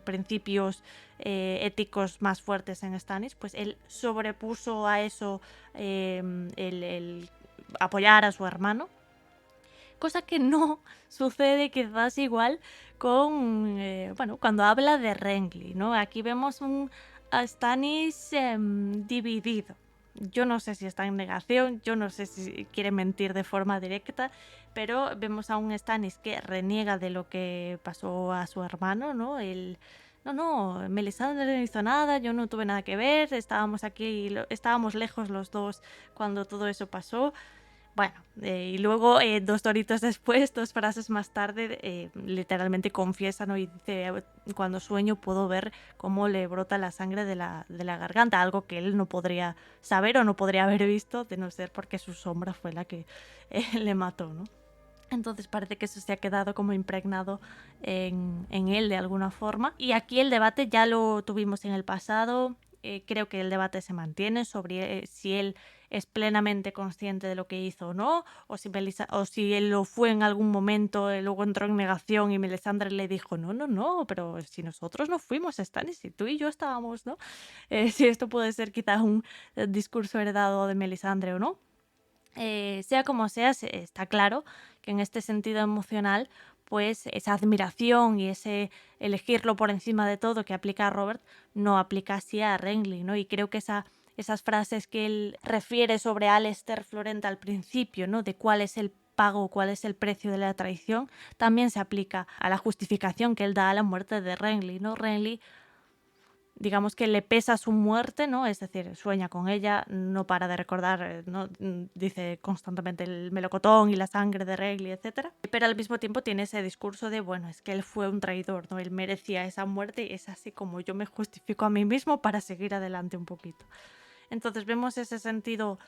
[SPEAKER 2] principios éticos más fuertes en Stannis, pues él sobrepuso a eso el apoyar a su hermano, cosa que no sucede quizás igual con, bueno, cuando habla de Renly, ¿no? Aquí vemos a Stannis dividido. Yo no sé si está en negación, yo no sé si quiere mentir de forma directa, pero vemos a un Stannis que reniega de lo que pasó a su hermano, ¿no? No, Melisandre no hizo nada, yo no tuve nada que ver, estábamos aquí, estábamos lejos los dos cuando todo eso pasó. Bueno, y luego 2 horitos después, 2 frases más tarde, literalmente confiesa, ¿no? Y dice, cuando sueño puedo ver cómo le brota la sangre de la garganta, algo que él no podría saber o no podría haber visto, de no ser porque su sombra fue la que le mató, ¿no? Entonces parece que eso se ha quedado como impregnado en él de alguna forma. Y aquí el debate ya lo tuvimos en el pasado. Creo que el debate se mantiene sobre si él es plenamente consciente de lo que hizo o no, o si él lo fue en algún momento, luego entró en negación y Melisandre le dijo, no, pero si nosotros no fuimos, Stannis, si tú y yo estábamos, ¿no? Si esto puede ser quizás un discurso heredado de Melisandre o no. Sea como sea, está claro que en este sentido emocional, pues esa admiración y ese elegirlo por encima de todo que aplica a Robert, no aplica así a Renly, ¿no? Y creo que esas frases que él refiere sobre Alester Florent al principio, ¿no? De cuál es el pago, cuál es el precio de la traición, también se aplica a la justificación que él da a la muerte de Renly, ¿no? Renly, digamos que le pesa su muerte, ¿no? Es decir, sueña con ella, no para de recordar, ¿no? Dice constantemente el melocotón y la sangre de Renly, etc. Pero al mismo tiempo tiene ese discurso de, bueno, es que él fue un traidor, ¿no? Él merecía esa muerte y es así como yo me justifico a mí mismo para seguir adelante un poquito. Entonces vemos ese sentido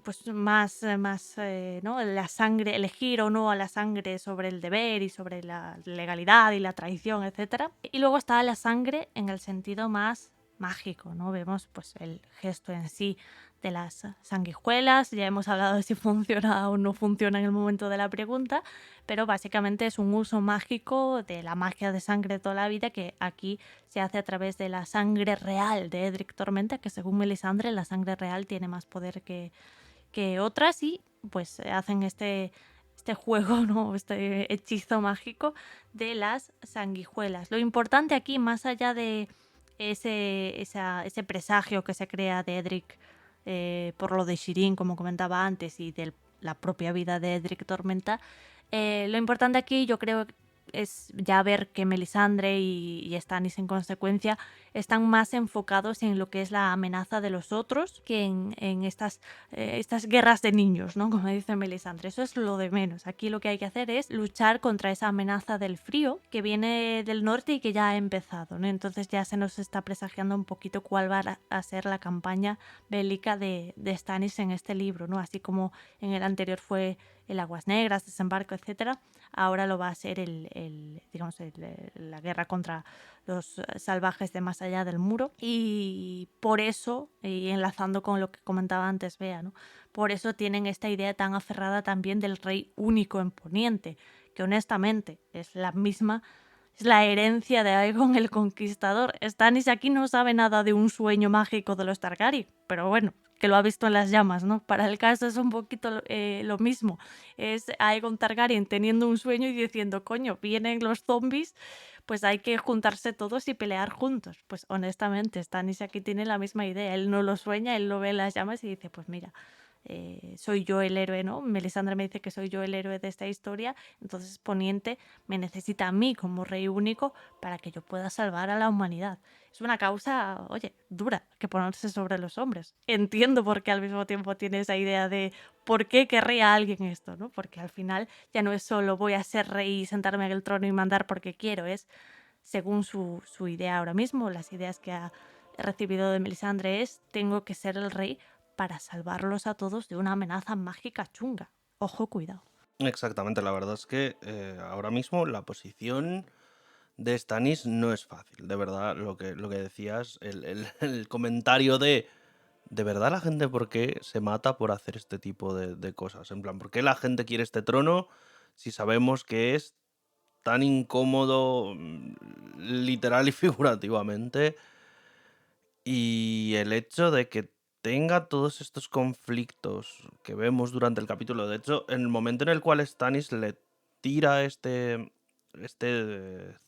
[SPEAKER 2] pues más, ¿no? La sangre, elegir o no a la sangre sobre el deber y sobre la legalidad y la traición, etc. Y luego está la sangre en el sentido más mágico, ¿no? Vemos pues el gesto en sí de las sanguijuelas, ya hemos hablado de si funciona o no funciona en el momento de la pregunta, pero básicamente es un uso mágico de la magia de sangre de toda la vida que aquí se hace a través de la sangre real de Edric Tormenta, que según Melisandre la sangre real tiene más poder que otras y pues hacen este juego, ¿no? Este hechizo mágico de las sanguijuelas. Lo importante aquí, más allá de ese presagio que se crea de Edric por lo de Shireen, como comentaba antes, y de la propia vida de Edric Tormenta, lo importante aquí yo creo es ya ver que Melisandre y Stannis en consecuencia están más enfocados en lo que es la amenaza de los otros que en estas guerras de niños, ¿no? Como dice Melisandre, eso es lo de menos. Aquí lo que hay que hacer es luchar contra esa amenaza del frío que viene del norte y que ya ha empezado, ¿no? Entonces ya se nos está presagiando un poquito cuál va a ser la campaña bélica de Stannis en este libro, ¿no? Así como en el anterior fue el Aguas Negras, desembarco, etcétera, ahora lo va a ser la guerra contra los salvajes de más allá del muro. Y por eso, y enlazando con lo que comentaba antes Bea, ¿no? Por eso tienen esta idea tan aferrada también del rey único en Poniente, que honestamente es la misma, es la herencia de Aegon el Conquistador. Stannis aquí no sabe nada de un sueño mágico de los Targaryen, pero bueno, que lo ha visto en las llamas, ¿no? Para el caso es un poquito lo mismo. Es Aegon Targaryen teniendo un sueño y diciendo, coño, vienen los zombies, pues hay que juntarse todos y pelear juntos. Pues honestamente, Stannis aquí tiene la misma idea. Él no lo sueña, él lo ve en las llamas y dice, pues mira, soy yo el héroe, ¿no? Melisandre me dice que soy yo el héroe de esta historia, entonces Poniente me necesita a mí como rey único para que yo pueda salvar a la humanidad. Es una causa, oye, dura que ponerse sobre los hombres. Entiendo por qué al mismo tiempo tiene esa idea de por qué querría alguien esto, ¿no? Porque al final ya no es solo voy a ser rey y sentarme en el trono y mandar porque quiero, es según su idea ahora mismo, las ideas que ha recibido de Melisandre es tengo que ser el rey para salvarlos a todos de una amenaza mágica chunga. Ojo, cuidado.
[SPEAKER 4] Exactamente, la verdad es que ahora mismo la posición de Stannis no es fácil, de verdad, lo que decías, el comentario de verdad la gente por qué se mata por hacer este tipo de cosas, en plan, ¿por qué la gente quiere este trono si sabemos que es tan incómodo literal y figurativamente? Y el hecho de que tenga todos estos conflictos que vemos durante el capítulo, de hecho, en el momento en el cual Stannis le tira este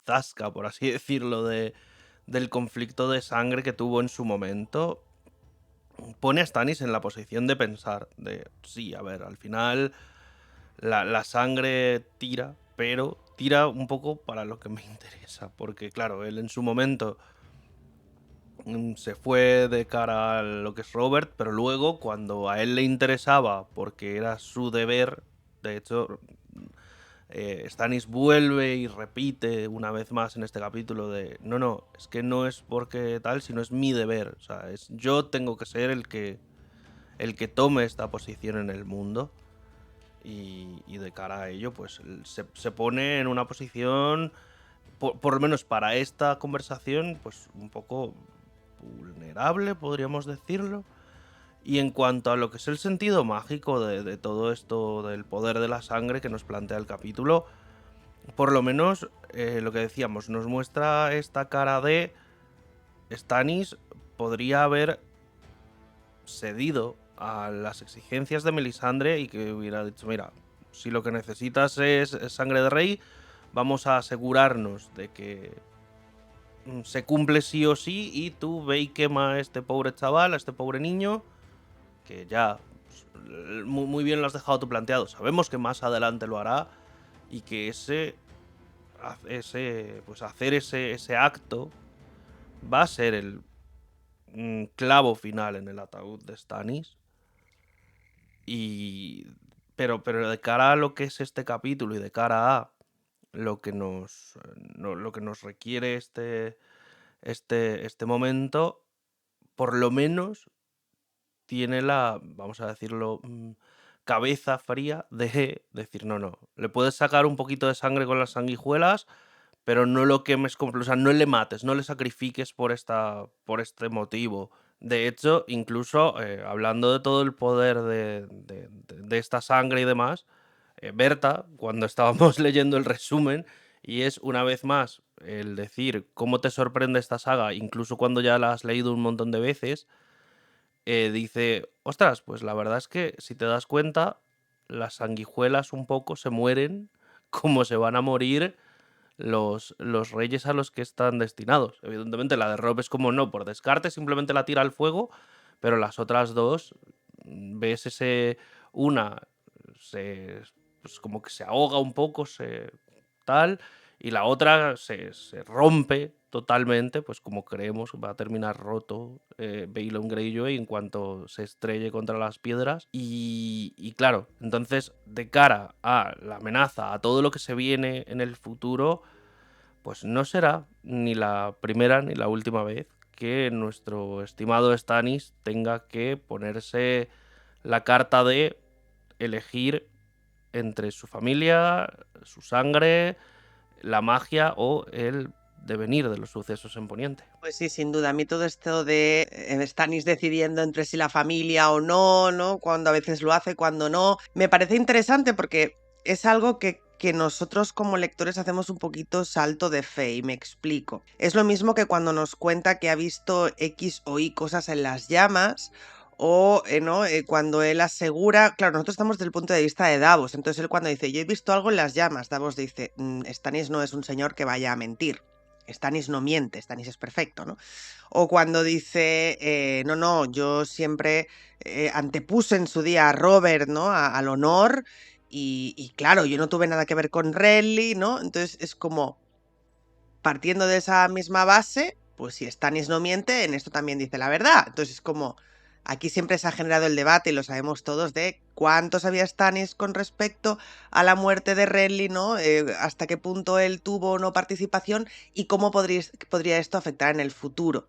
[SPEAKER 4] zasca, por así decirlo, del conflicto de sangre que tuvo en su momento, pone a Stannis en la posición de pensar, de sí, a ver, al final la sangre tira, pero tira un poco para lo que me interesa, porque claro, él en su momento se fue de cara a lo que es Robert, pero luego cuando a él le interesaba, porque era su deber, de hecho, Stannis vuelve y repite una vez más en este capítulo de no, es que no es porque tal, sino es mi deber, o sea, yo tengo que ser el que tome esta posición en el mundo. Y de cara a ello, pues se pone en una posición, por lo menos para esta conversación, pues un poco vulnerable, podríamos decirlo. Y en cuanto a lo que es el sentido mágico de todo esto del poder de la sangre que nos plantea el capítulo, por lo menos lo que decíamos, nos muestra esta cara de Stannis podría haber cedido a las exigencias de Melisandre y que hubiera dicho, mira, si lo que necesitas es sangre de rey, vamos a asegurarnos de que se cumple sí o sí y tú ve y quema a este pobre chaval, a este pobre niño, que ya muy bien lo has dejado tú planteado. Sabemos que más adelante lo hará y que pues hacer ese acto va a ser el clavo final en el ataúd de Stannis. Pero de cara a lo que es este capítulo y de cara a lo que nos requiere este momento, por lo menos tiene la, vamos a decirlo, cabeza fría de decir, no, le puedes sacar un poquito de sangre con las sanguijuelas, pero no lo quemes, o sea, no le mates, no le sacrifiques por este motivo. De hecho, incluso hablando de todo el poder de esta sangre y demás, Berta, cuando estábamos leyendo el resumen, y es una vez más el decir cómo te sorprende esta saga, incluso cuando ya la has leído un montón de veces, dice, ostras, pues la verdad es que si te das cuenta, las sanguijuelas un poco se mueren como se van a morir los reyes a los que están destinados. Evidentemente la de Robb es como no, por descarte simplemente la tira al fuego, pero las otras dos, ves una pues como que se ahoga un poco, tal, y la otra se rompe totalmente, pues como creemos va a terminar roto Balon Greyjoy en cuanto se estrelle contra las piedras. Y claro, entonces de cara a la amenaza, a todo lo que se viene en el futuro, pues no será ni la primera ni la última vez que nuestro estimado Stannis tenga que ponerse la carta de elegir entre su familia, su sangre, la magia o el devenir de los sucesos en Poniente.
[SPEAKER 3] Pues sí, sin duda. A mí todo esto de Stannis decidiendo entre si la familia o no, ¿no? Cuando a veces lo hace, cuando no, me parece interesante porque es algo que nosotros como lectores hacemos un poquito salto de fe, y me explico. Es lo mismo que cuando nos cuenta que ha visto X o Y cosas en las llamas, o ¿no? Cuando él asegura, claro, nosotros estamos desde el punto de vista de Davos, entonces él cuando dice, yo he visto algo en las llamas, Davos dice, Stannis no es un señor que vaya a mentir. Stannis no miente, Stannis es perfecto, ¿no? O cuando dice, no, yo siempre antepuse en su día a Robert, ¿no? Al honor, y claro, yo no tuve nada que ver con Renly, ¿no? Entonces es como, partiendo de esa misma base, pues si Stannis no miente, en esto también dice la verdad. Entonces es como, aquí siempre se ha generado el debate, y lo sabemos todos, de cuánto sabía Stannis con respecto a la muerte de Renly, ¿no? Hasta qué punto él tuvo o no participación y cómo podría esto afectar en el futuro.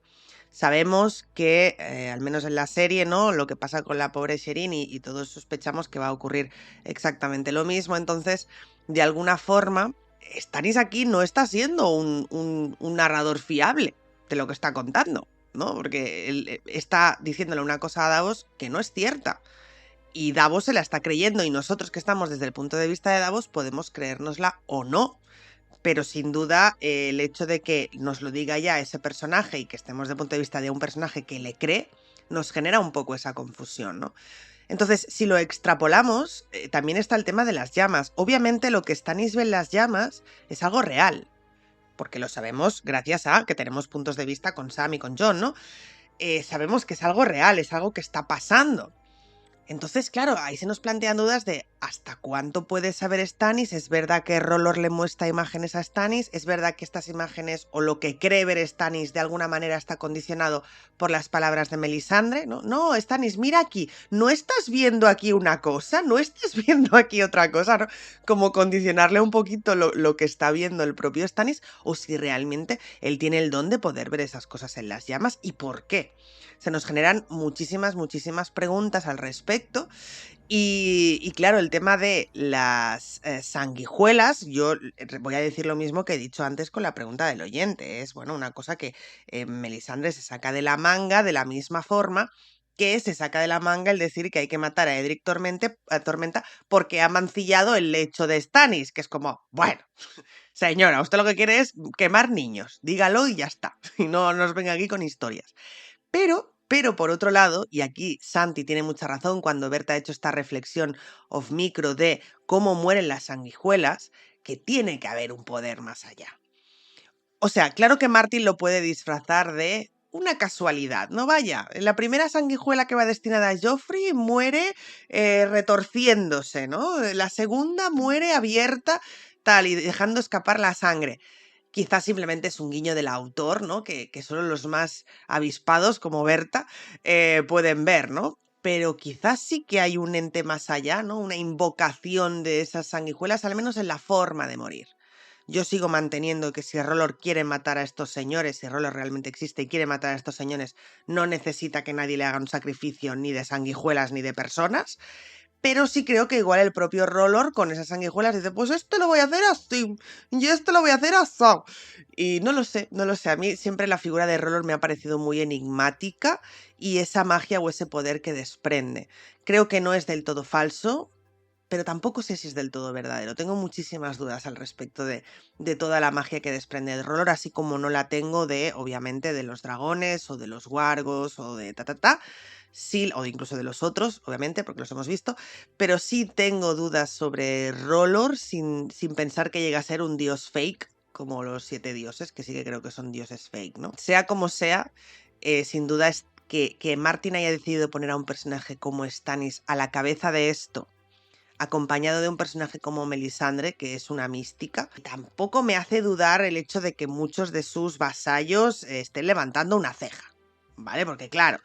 [SPEAKER 3] Sabemos que, al menos en la serie, ¿no? Lo que pasa con la pobre Shireen y todos sospechamos que va a ocurrir exactamente lo mismo. Entonces, de alguna forma, Stannis aquí no está siendo un narrador fiable de lo que está contando, ¿no? Porque él está diciéndole una cosa a Davos que no es cierta. Y Davos se la está creyendo, y nosotros que estamos desde el punto de vista de Davos podemos creérnosla o no. Pero sin duda el hecho de que nos lo diga ya ese personaje y que estemos desde el punto de vista de un personaje que le cree, nos genera un poco esa confusión, ¿no? Entonces, si lo extrapolamos, también está el tema de las llamas. Obviamente lo que Stannis ve en las llamas es algo real, porque lo sabemos gracias a que tenemos puntos de vista con Sam y con Jon, ¿no? Sabemos que es algo real, es algo que está pasando. Entonces, claro, ahí se nos plantean dudas de ¿hasta cuánto puede saber Stannis? ¿Es verdad que Rolor le muestra imágenes a Stannis? ¿Es verdad que estas imágenes o lo que cree ver Stannis de alguna manera está condicionado por las palabras de Melisandre? No, Stannis, mira aquí, ¿no estás viendo aquí una cosa? ¿No estás viendo aquí otra cosa? ¿No? Como condicionarle un poquito lo que está viendo el propio Stannis, o si realmente él tiene el don de poder ver esas cosas en las llamas y por qué. Se nos generan muchísimas preguntas al respecto. Y claro, el tema de las sanguijuelas, yo voy a decir lo mismo que he dicho antes con la pregunta del oyente. Es, bueno, una cosa que Melisandre se saca de la manga de la misma forma que se saca de la manga el decir que hay que matar a Edric Tormenta porque ha mancillado el lecho de Stannis, que es como, bueno, señora, usted lo que quiere es quemar niños, dígalo y ya está. Y no nos venga aquí con historias. Pero por otro lado, y aquí Santi tiene mucha razón cuando Berta ha hecho esta reflexión off micro de cómo mueren las sanguijuelas, que tiene que haber un poder más allá. O sea, claro que Martin lo puede disfrazar de una casualidad, ¿no? Vaya, la primera sanguijuela que va destinada a Joffrey muere retorciéndose, ¿no? La segunda muere abierta, tal, y dejando escapar la sangre. Quizás simplemente es un guiño del autor, ¿no? Que solo los más avispados, como Berta, pueden ver, ¿no? Pero quizás sí que hay un ente más allá, ¿no? Una invocación de esas sanguijuelas, al menos en la forma de morir. Yo sigo manteniendo que si Rolor quiere matar a estos señores, si Rolor realmente existe y quiere matar a estos señores, no necesita que nadie le haga un sacrificio ni de sanguijuelas ni de personas. Pero sí creo que igual el propio Rolor con esas sanguijuelas dice, pues esto lo voy a hacer así, y esto lo voy a hacer así. Y no lo sé. A mí siempre la figura de Rolor me ha parecido muy enigmática y esa magia o ese poder que desprende. Creo que no es del todo falso, pero tampoco sé si es del todo verdadero. Tengo muchísimas dudas al respecto de toda la magia que desprende el Rolor, así como no la tengo de, obviamente, de los dragones o de los wargos o de sí, o incluso de los otros, obviamente, porque los hemos visto, pero sí tengo dudas sobre Rolor sin pensar que llegue a ser un dios fake, como los 7 dioses, que sí que creo que son dioses fake, ¿no? Sea como sea, sin duda es que Martin haya decidido poner a un personaje como Stannis a la cabeza de esto, acompañado de un personaje como Melisandre, que es una mística, tampoco me hace dudar el hecho de que muchos de sus vasallos estén levantando una ceja, ¿vale? Porque claro,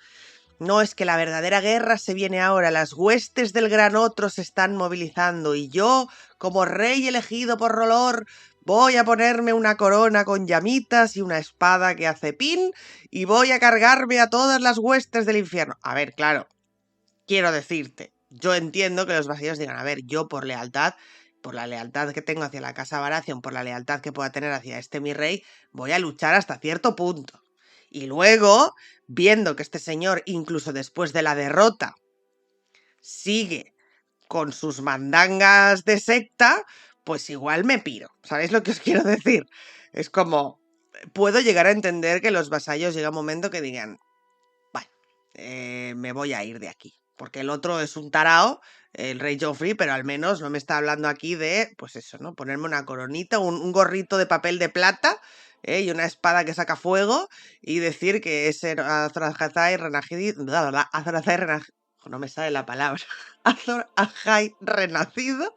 [SPEAKER 3] no es que la verdadera guerra se viene ahora, las huestes del Gran Otro se están movilizando y yo, como rey elegido por Rolor, voy a ponerme una corona con llamitas y una espada que hace pin y voy a cargarme a todas las huestes del infierno. A ver, claro, quiero decirte, yo entiendo que los vasallos digan, a ver, yo por lealtad, por la lealtad que tengo hacia la casa Baratheon, por la lealtad que pueda tener hacia este mi rey, voy a luchar hasta cierto punto. Y luego, viendo que este señor, incluso después de la derrota, sigue con sus mandangas de secta, pues igual me piro. ¿Sabéis lo que os quiero decir? Es como, puedo llegar a entender que los vasallos llega un momento que digan, bueno, me voy a ir de aquí. Porque el otro es un tarao, el rey Joffrey, pero al menos no me está hablando aquí de, pues eso, ¿no? Ponerme una coronita, un gorrito de papel de plata y una espada que saca fuego y decir que es Azor Ahai no me sale la palabra, Azor Ahai renacido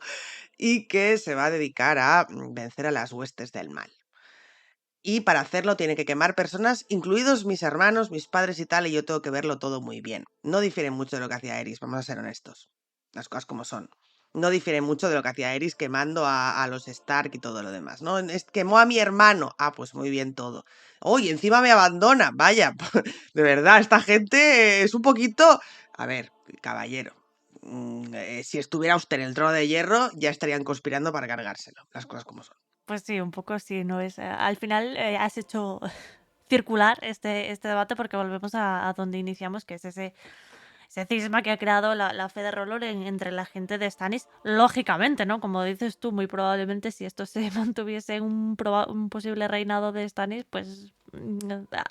[SPEAKER 3] y que se va a dedicar a vencer a las huestes del mal. Y para hacerlo tiene que quemar personas, incluidos mis hermanos, mis padres y tal, y yo tengo que verlo todo muy bien. No difiere mucho de lo que hacía Eris, vamos a ser honestos. Las cosas como son. No difiere mucho de lo que hacía Eris quemando a los Stark y todo lo demás, ¿no? Quemó a mi hermano. Ah, pues muy bien todo. Uy, encima me abandona. Vaya, de verdad, esta gente es un poquito... A ver, caballero. Si estuviera usted en el trono de hierro, ya estarían conspirando para cargárselo. Las cosas como son.
[SPEAKER 2] Pues sí, un poco sí, ¿no? Al final has hecho circular este debate porque volvemos a donde iniciamos, que es ese cisma que ha creado la fe de Rolor entre la gente de Stannis. Lógicamente, ¿no? Como dices tú, muy probablemente si esto se mantuviese en un posible reinado de Stannis, pues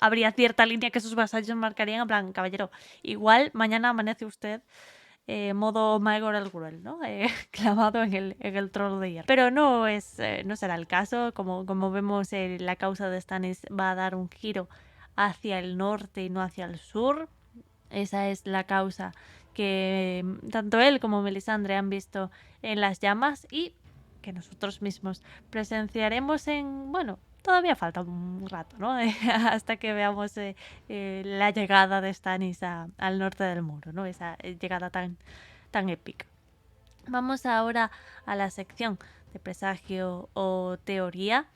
[SPEAKER 2] habría cierta línea que sus vasallos marcarían en plan, caballero, igual mañana amanece usted modo Maegor el Cruel, ¿no? Clavado en el trono de hierro. Pero no será el caso. Como vemos, la causa de Stannis va a dar un giro hacia el norte y no hacia el sur. Esa es la causa que tanto él como Melisandre han visto en las llamas y que nosotros mismos presenciaremos bueno, todavía falta un rato, ¿no? Hasta que veamos la llegada de Stannis al norte del muro, ¿no? Esa llegada tan épica. Vamos ahora a la sección de presagio o teoría,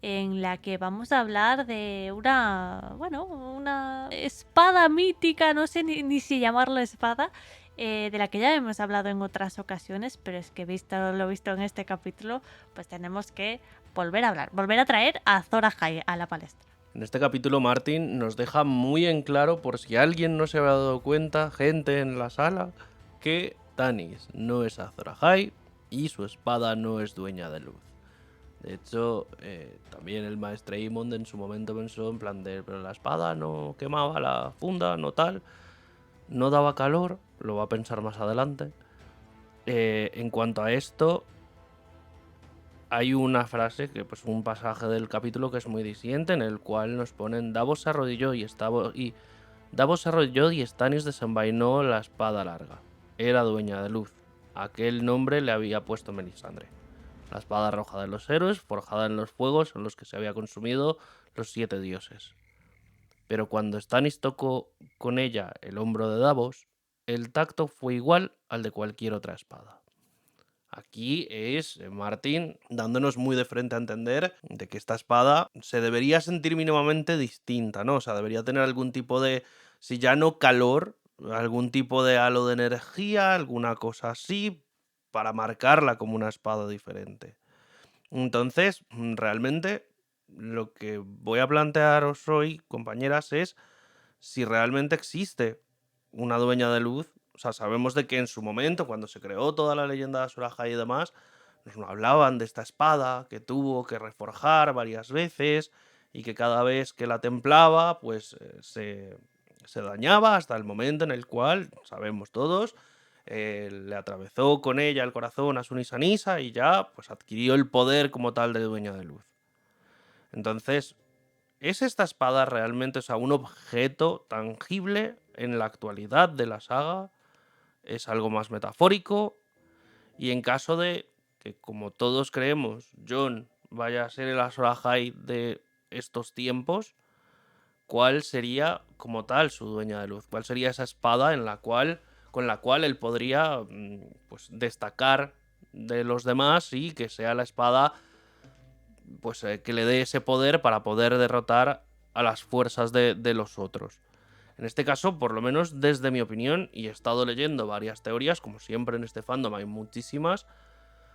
[SPEAKER 2] en la que vamos a hablar de una espada mítica, no sé ni si llamarlo espada, de la que ya hemos hablado en otras ocasiones, pero es que visto lo visto en este capítulo, pues tenemos que volver a hablar, volver a traer a Azor Ahai a la palestra.
[SPEAKER 4] En este capítulo Martin nos deja muy en claro, por si alguien no se había dado cuenta, gente en la sala, que Stannis no es Azor Ahai y su espada no es dueña de luz. De hecho, también el maestre Aemond en su momento pensó en plan de, pero la espada no quemaba la funda, no tal, no daba calor, lo va a pensar más adelante. En cuanto a esto, hay una frase, pues un pasaje del capítulo que es muy disidente, en el cual nos ponen Davos se arrodilló y Stannis desenvainó la espada larga. Era dueña de luz. Aquel nombre le había puesto Melisandre. La espada roja de los héroes, forjada en los fuegos en los que se había consumido los 7 dioses. Pero cuando Stannis tocó con ella el hombro de Davos, el tacto fue igual al de cualquier otra espada. Aquí es Martin dándonos muy de frente a entender de que esta espada se debería sentir mínimamente distinta, ¿no? O sea, debería tener algún tipo de, si ya no calor, algún tipo de halo de energía, alguna cosa así, para marcarla como una espada diferente. Entonces, realmente, lo que voy a plantearos hoy, compañeras, es si realmente existe una dueña de luz. O sea, sabemos de que en su momento, cuando se creó toda la leyenda de Azor Ahai y demás, nos hablaban de esta espada que tuvo que reforjar varias veces y que cada vez que la templaba, pues se dañaba hasta el momento en el cual, sabemos todos, le atravesó con ella el corazón a Sunis Anisa y ya pues adquirió el poder como tal de dueña de luz. Entonces, ¿es esta espada realmente, o sea, un objeto tangible en la actualidad de la saga? ¿Es algo más metafórico? Y en caso de que, como todos creemos, Jon vaya a ser el Azor Ahai de estos tiempos, ¿cuál sería como tal su dueña de luz? ¿Cuál sería esa espada con la cual él podría pues, destacar de los demás y que sea la espada pues, que le dé ese poder para poder derrotar a las fuerzas de los otros? En este caso, por lo menos desde mi opinión, y he estado leyendo varias teorías, como siempre en este fandom hay muchísimas,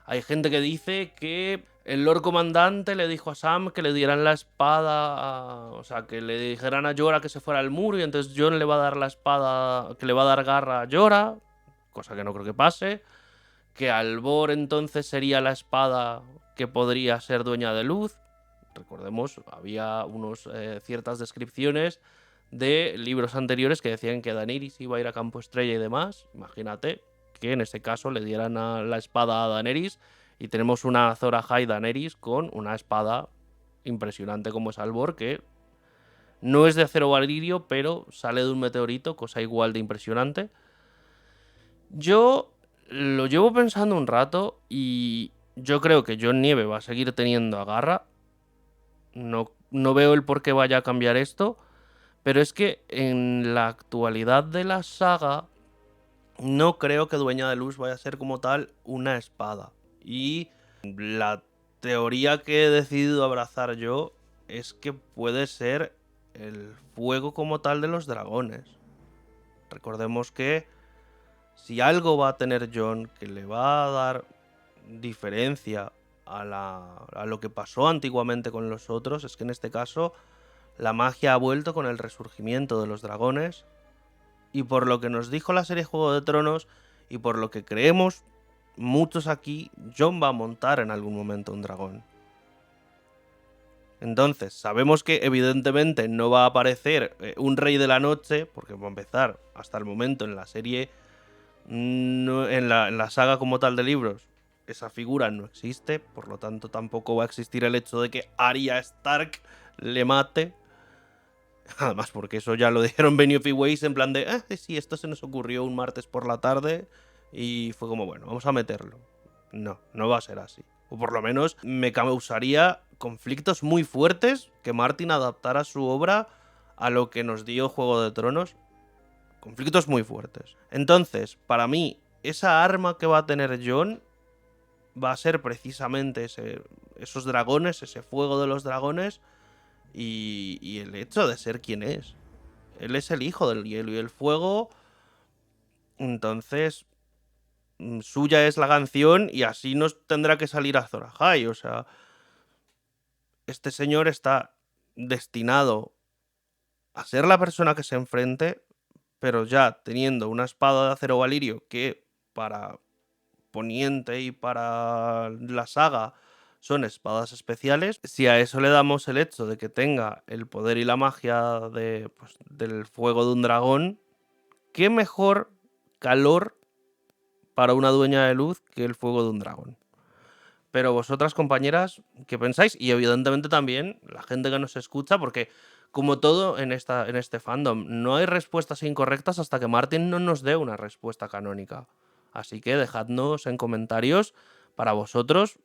[SPEAKER 4] hay gente que dice que el Lord Comandante le dijo a Sam que le dieran la espada, o sea, que le dijeran a Jorah que se fuera al muro y entonces Jon le va a dar la espada, que le va a dar garra a Jorah, cosa que no creo que pase, que Albor entonces sería la espada que podría ser dueña de luz. Recordemos, había ciertas descripciones de libros anteriores que decían que Daenerys iba a ir a Campo Estrella y demás. Imagínate que en ese caso le dieran la espada a Daenerys y tenemos una Azor Ahai Daenerys con una espada impresionante como es Albor, que no es de acero valirio, pero sale de un meteorito, cosa igual de impresionante. Yo lo llevo pensando un rato y yo creo que John Nieve va a seguir teniendo a Garra. No veo el por qué vaya a cambiar esto, pero es que en la actualidad de la saga no creo que Dueña de Luz vaya a ser como tal una espada. Y la teoría que he decidido abrazar yo es que puede ser el fuego como tal de los dragones. Recordemos que si algo va a tener Jon que le va a dar diferencia a lo que pasó antiguamente con los otros, es que en este caso la magia ha vuelto con el resurgimiento de los dragones. Y por lo que nos dijo la serie Juego de Tronos y por lo que creemos muchos aquí, Jon va a montar en algún momento un dragón. Entonces, sabemos que evidentemente no va a aparecer un rey de la noche, porque va a empezar hasta el momento en la serie, en la saga como tal de libros, esa figura no existe, por lo tanto tampoco va a existir el hecho de que Arya Stark le mate. Además, porque eso ya lo dijeron Benioff y Weiss en plan de, sí, esto se nos ocurrió un martes por la tarde y fue como, bueno, vamos a meterlo. No va a ser así. O por lo menos me causaría conflictos muy fuertes que Martin adaptara su obra a lo que nos dio Juego de Tronos. Conflictos muy fuertes. Entonces, para mí, esa arma que va a tener Jon va a ser precisamente esos dragones, ese fuego de los dragones y el hecho de ser quien es. Él es el hijo del hielo y el fuego. Entonces, suya es la canción y así nos tendrá que salir Azor Ahai. O sea, este señor está destinado a ser la persona que se enfrente, pero ya teniendo una espada de acero valirio que para Poniente y para la saga son espadas especiales. Si a eso le damos el hecho de que tenga el poder y la magia del fuego de un dragón, ¿qué mejor calor para una dueña de luz que el fuego de un dragón? Pero vosotras, compañeras, ¿qué pensáis? Y evidentemente también la gente que nos escucha, porque como todo en este fandom, no hay respuestas incorrectas hasta que Martin no nos dé una respuesta canónica. Así que dejadnos en comentarios para vosotros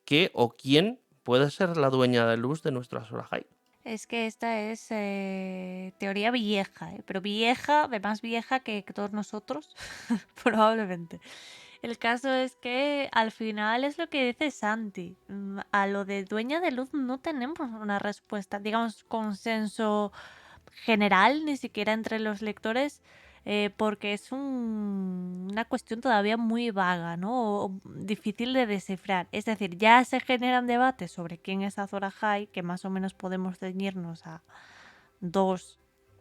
[SPEAKER 4] qué o quién puede ser la dueña de luz de nuestra Azor Ahai.
[SPEAKER 2] Es que esta es teoría vieja, pero vieja, de más vieja que todos nosotros, probablemente. El caso es que al final es lo que dice Santi. A lo de dueña de luz no tenemos una respuesta, digamos, consenso general, ni siquiera entre los lectores, porque es una cuestión todavía muy vaga, ¿no? O difícil de descifrar. Es decir, ya se generan debates sobre quién es Azor Ahai, que más o menos podemos ceñirnos a dos,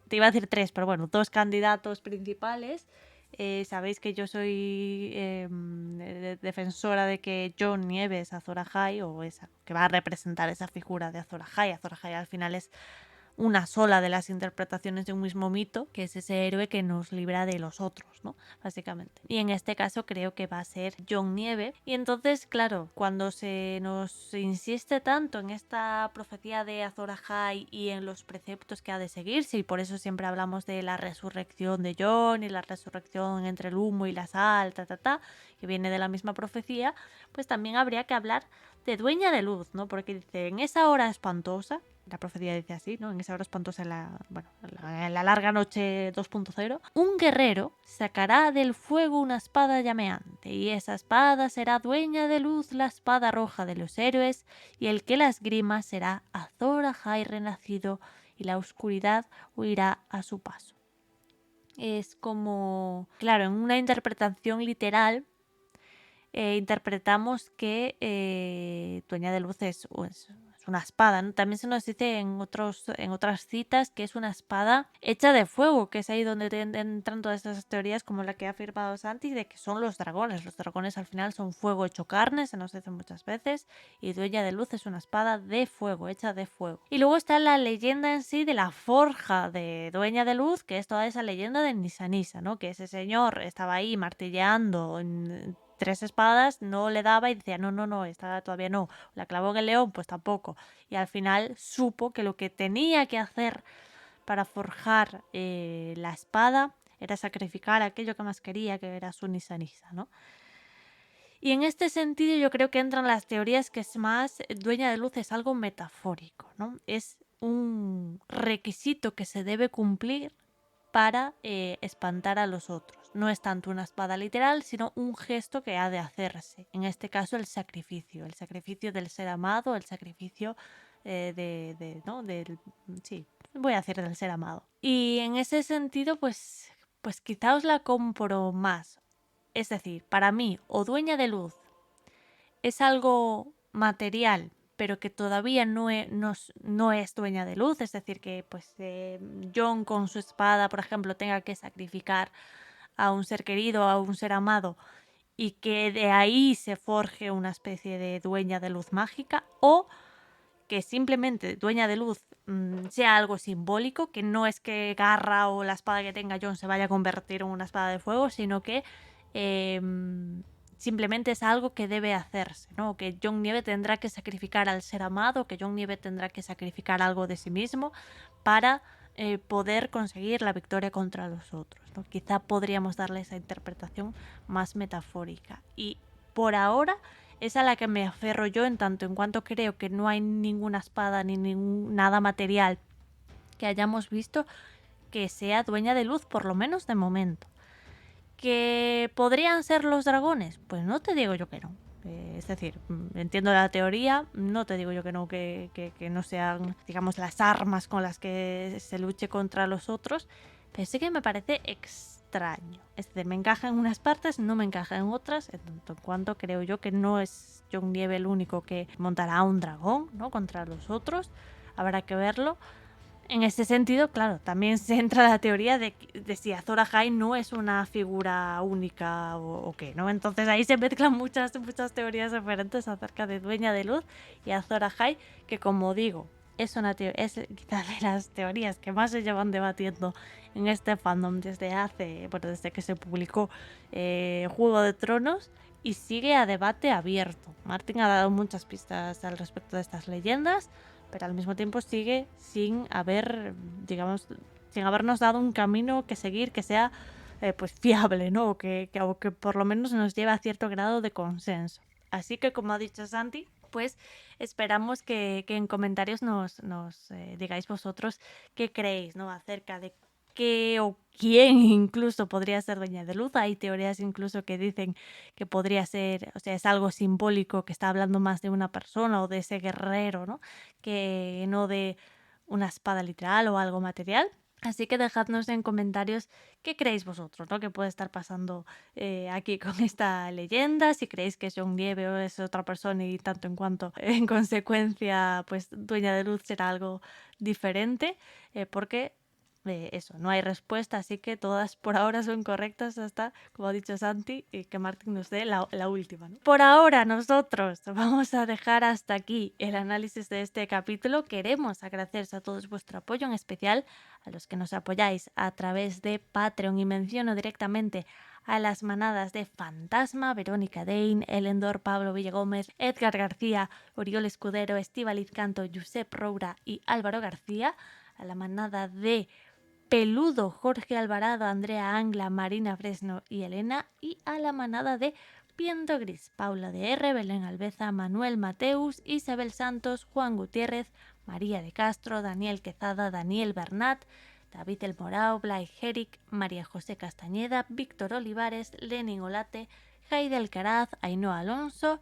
[SPEAKER 2] te iba a decir tres, pero bueno, dos candidatos principales. Sabéis que yo soy defensora de que Jon Nieve es Azor Ahai, o esa, que va a representar esa figura de Azor Ahai. Azor Ahai al final es una sola de las interpretaciones de un mismo mito, que es ese héroe que nos libra de los otros, ¿no? Básicamente. Y en este caso creo que va a ser Jon Nieve. Y entonces, claro, cuando se nos insiste tanto en esta profecía de Azor Ahai y en los preceptos que ha de seguirse, y por eso siempre hablamos de la resurrección de Jon y la resurrección entre el humo y la sal, que viene de la misma profecía, pues también habría que hablar de dueña de luz, ¿no? Porque dice, en esa hora espantosa, la profecía dice así, ¿no? En esa hora espantosa, en la larga noche 2.0, un guerrero sacará del fuego una espada llameante, y esa espada será dueña de luz, la espada roja de los héroes, y el que la esgrima será Azor Ahai renacido, y la oscuridad huirá a su paso. Es como, claro, en una interpretación literal, interpretamos que dueña de luz es una espada, ¿no? También se nos dice en otras citas que es una espada hecha de fuego, que es ahí donde entran todas esas teorías como la que ha afirmado Santi, de que son los dragones. Los dragones al final son fuego hecho carne, se nos dice muchas veces, y dueña de luz es una espada de fuego, hecha de fuego. Y luego está la leyenda en sí de la forja de dueña de luz, que es toda esa leyenda de Nisa Nisa, ¿no? Que ese señor estaba ahí martilleando 3 espadas no le daba y decía, no, esta todavía no. La clavó en el león, pues tampoco. Y al final supo que lo que tenía que hacer para forjar la espada era sacrificar aquello que más quería, que era su Nissa Nissa, ¿no? Y en este sentido yo creo que entran las teorías que es más dueña de luz, es algo metafórico, ¿no? Es un requisito que se debe cumplir para espantar a los otros. No es tanto una espada literal, sino un gesto que ha de hacerse. En este caso el sacrificio del ser amado, el sacrificio ¿no? Sí, voy a decir del ser amado. Y en ese sentido, pues quizá os la compro más. Es decir, para mí, o dueña de luz es algo material, pero que todavía no es dueña de luz, es decir, que pues Jon con su espada, por ejemplo, tenga que sacrificar a un ser querido, a un ser amado, y que de ahí se forje una especie de dueña de luz mágica, o que simplemente dueña de luz sea algo simbólico, que no es que Garra o la espada que tenga Jon se vaya a convertir en una espada de fuego, sino que simplemente es algo que debe hacerse, ¿no? Que Jon Nieve tendrá que sacrificar al ser amado, que Jon Nieve tendrá que sacrificar algo de sí mismo para poder conseguir la victoria contra los otros, ¿no? Quizá podríamos darle esa interpretación más metafórica. Y por ahora es a la que me aferro yo, en tanto en cuanto creo que no hay ninguna espada ni nada material que hayamos visto que sea dueña de luz, por lo menos de momento. ¿Que podrían ser los dragones? Pues no te digo yo que no. Es decir, entiendo la teoría, no te digo yo que no, que no sean, digamos, las armas con las que se luche contra los otros, pero sí que me parece extraño. Es decir, me encaja en unas partes, no me encaja en otras, en tanto en cuanto creo yo que no es Jon Nieve el único que montará un dragón, ¿no? Contra los otros, habrá que verlo. En ese sentido, claro, también se entra la teoría de si Azor Ahai no es una figura única o qué, ¿no? Entonces ahí se mezclan muchas teorías diferentes acerca de Dueña de Luz y Azor Ahai, que como digo, es quizás de las teorías que más se llevan debatiendo en este fandom desde que se publicó Juego de Tronos, y sigue a debate abierto. Martin ha dado muchas pistas al respecto de estas leyendas, pero al mismo tiempo sigue sin habernos dado un camino que seguir que sea pues fiable, ¿no? O que por lo menos nos lleve a cierto grado de consenso. Así que, como ha dicho Santi, pues esperamos que en comentarios nos digáis vosotros qué creéis, ¿no? Acerca de qué o quién incluso podría ser dueña de luz. Hay teorías incluso que dicen que podría ser, o sea, es algo simbólico, que está hablando más de una persona o de ese guerrero, ¿no? Que no de una espada literal o algo material. Así que dejadnos en comentarios qué creéis vosotros, ¿no? Que puede estar pasando aquí con esta leyenda, si creéis que es Jon Nieve o es otra persona y tanto en cuanto en consecuencia pues dueña de luz será algo diferente, porque eso, no hay respuesta, así que todas por ahora son correctas hasta, como ha dicho Santi, que Martin nos dé la última, ¿no? Por ahora nosotros vamos a dejar hasta aquí el análisis de este capítulo. Queremos agradeceros a todos vuestro apoyo, en especial a los que nos apoyáis a través de Patreon, y menciono directamente a las manadas de Fantasma, Verónica Dane, Elendor, Pablo Villegómez, Edgar García, Oriol Escudero, Estíbaliz Canto, Josep Roura y Álvaro García, a la manada de Peludo, Jorge Alvarado, Andrea Angla, Marina Fresno y Elena, y a la manada de Viento Gris, Paula de R, Belén Albeza, Manuel Mateus, Isabel Santos, Juan Gutiérrez, María de Castro, Daniel Quezada, Daniel Bernat, David El Morao, Blay Jeric, María José Castañeda, Víctor Olivares, Lenin Olate, Jaide Alcaraz, Ainhoa Alonso,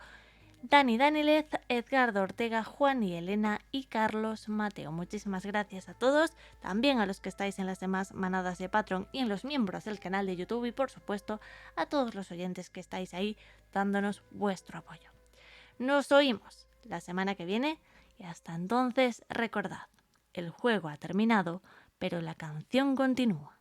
[SPEAKER 2] Dani Danilez, Edgardo Ortega, Juan y Elena y Carlos Mateo. Muchísimas gracias a todos, también a los que estáis en las demás manadas de Patreon y en los miembros del canal de YouTube, y por supuesto a todos los oyentes que estáis ahí dándonos vuestro apoyo. Nos oímos la semana que viene y hasta entonces recordad, el juego ha terminado, pero la canción continúa.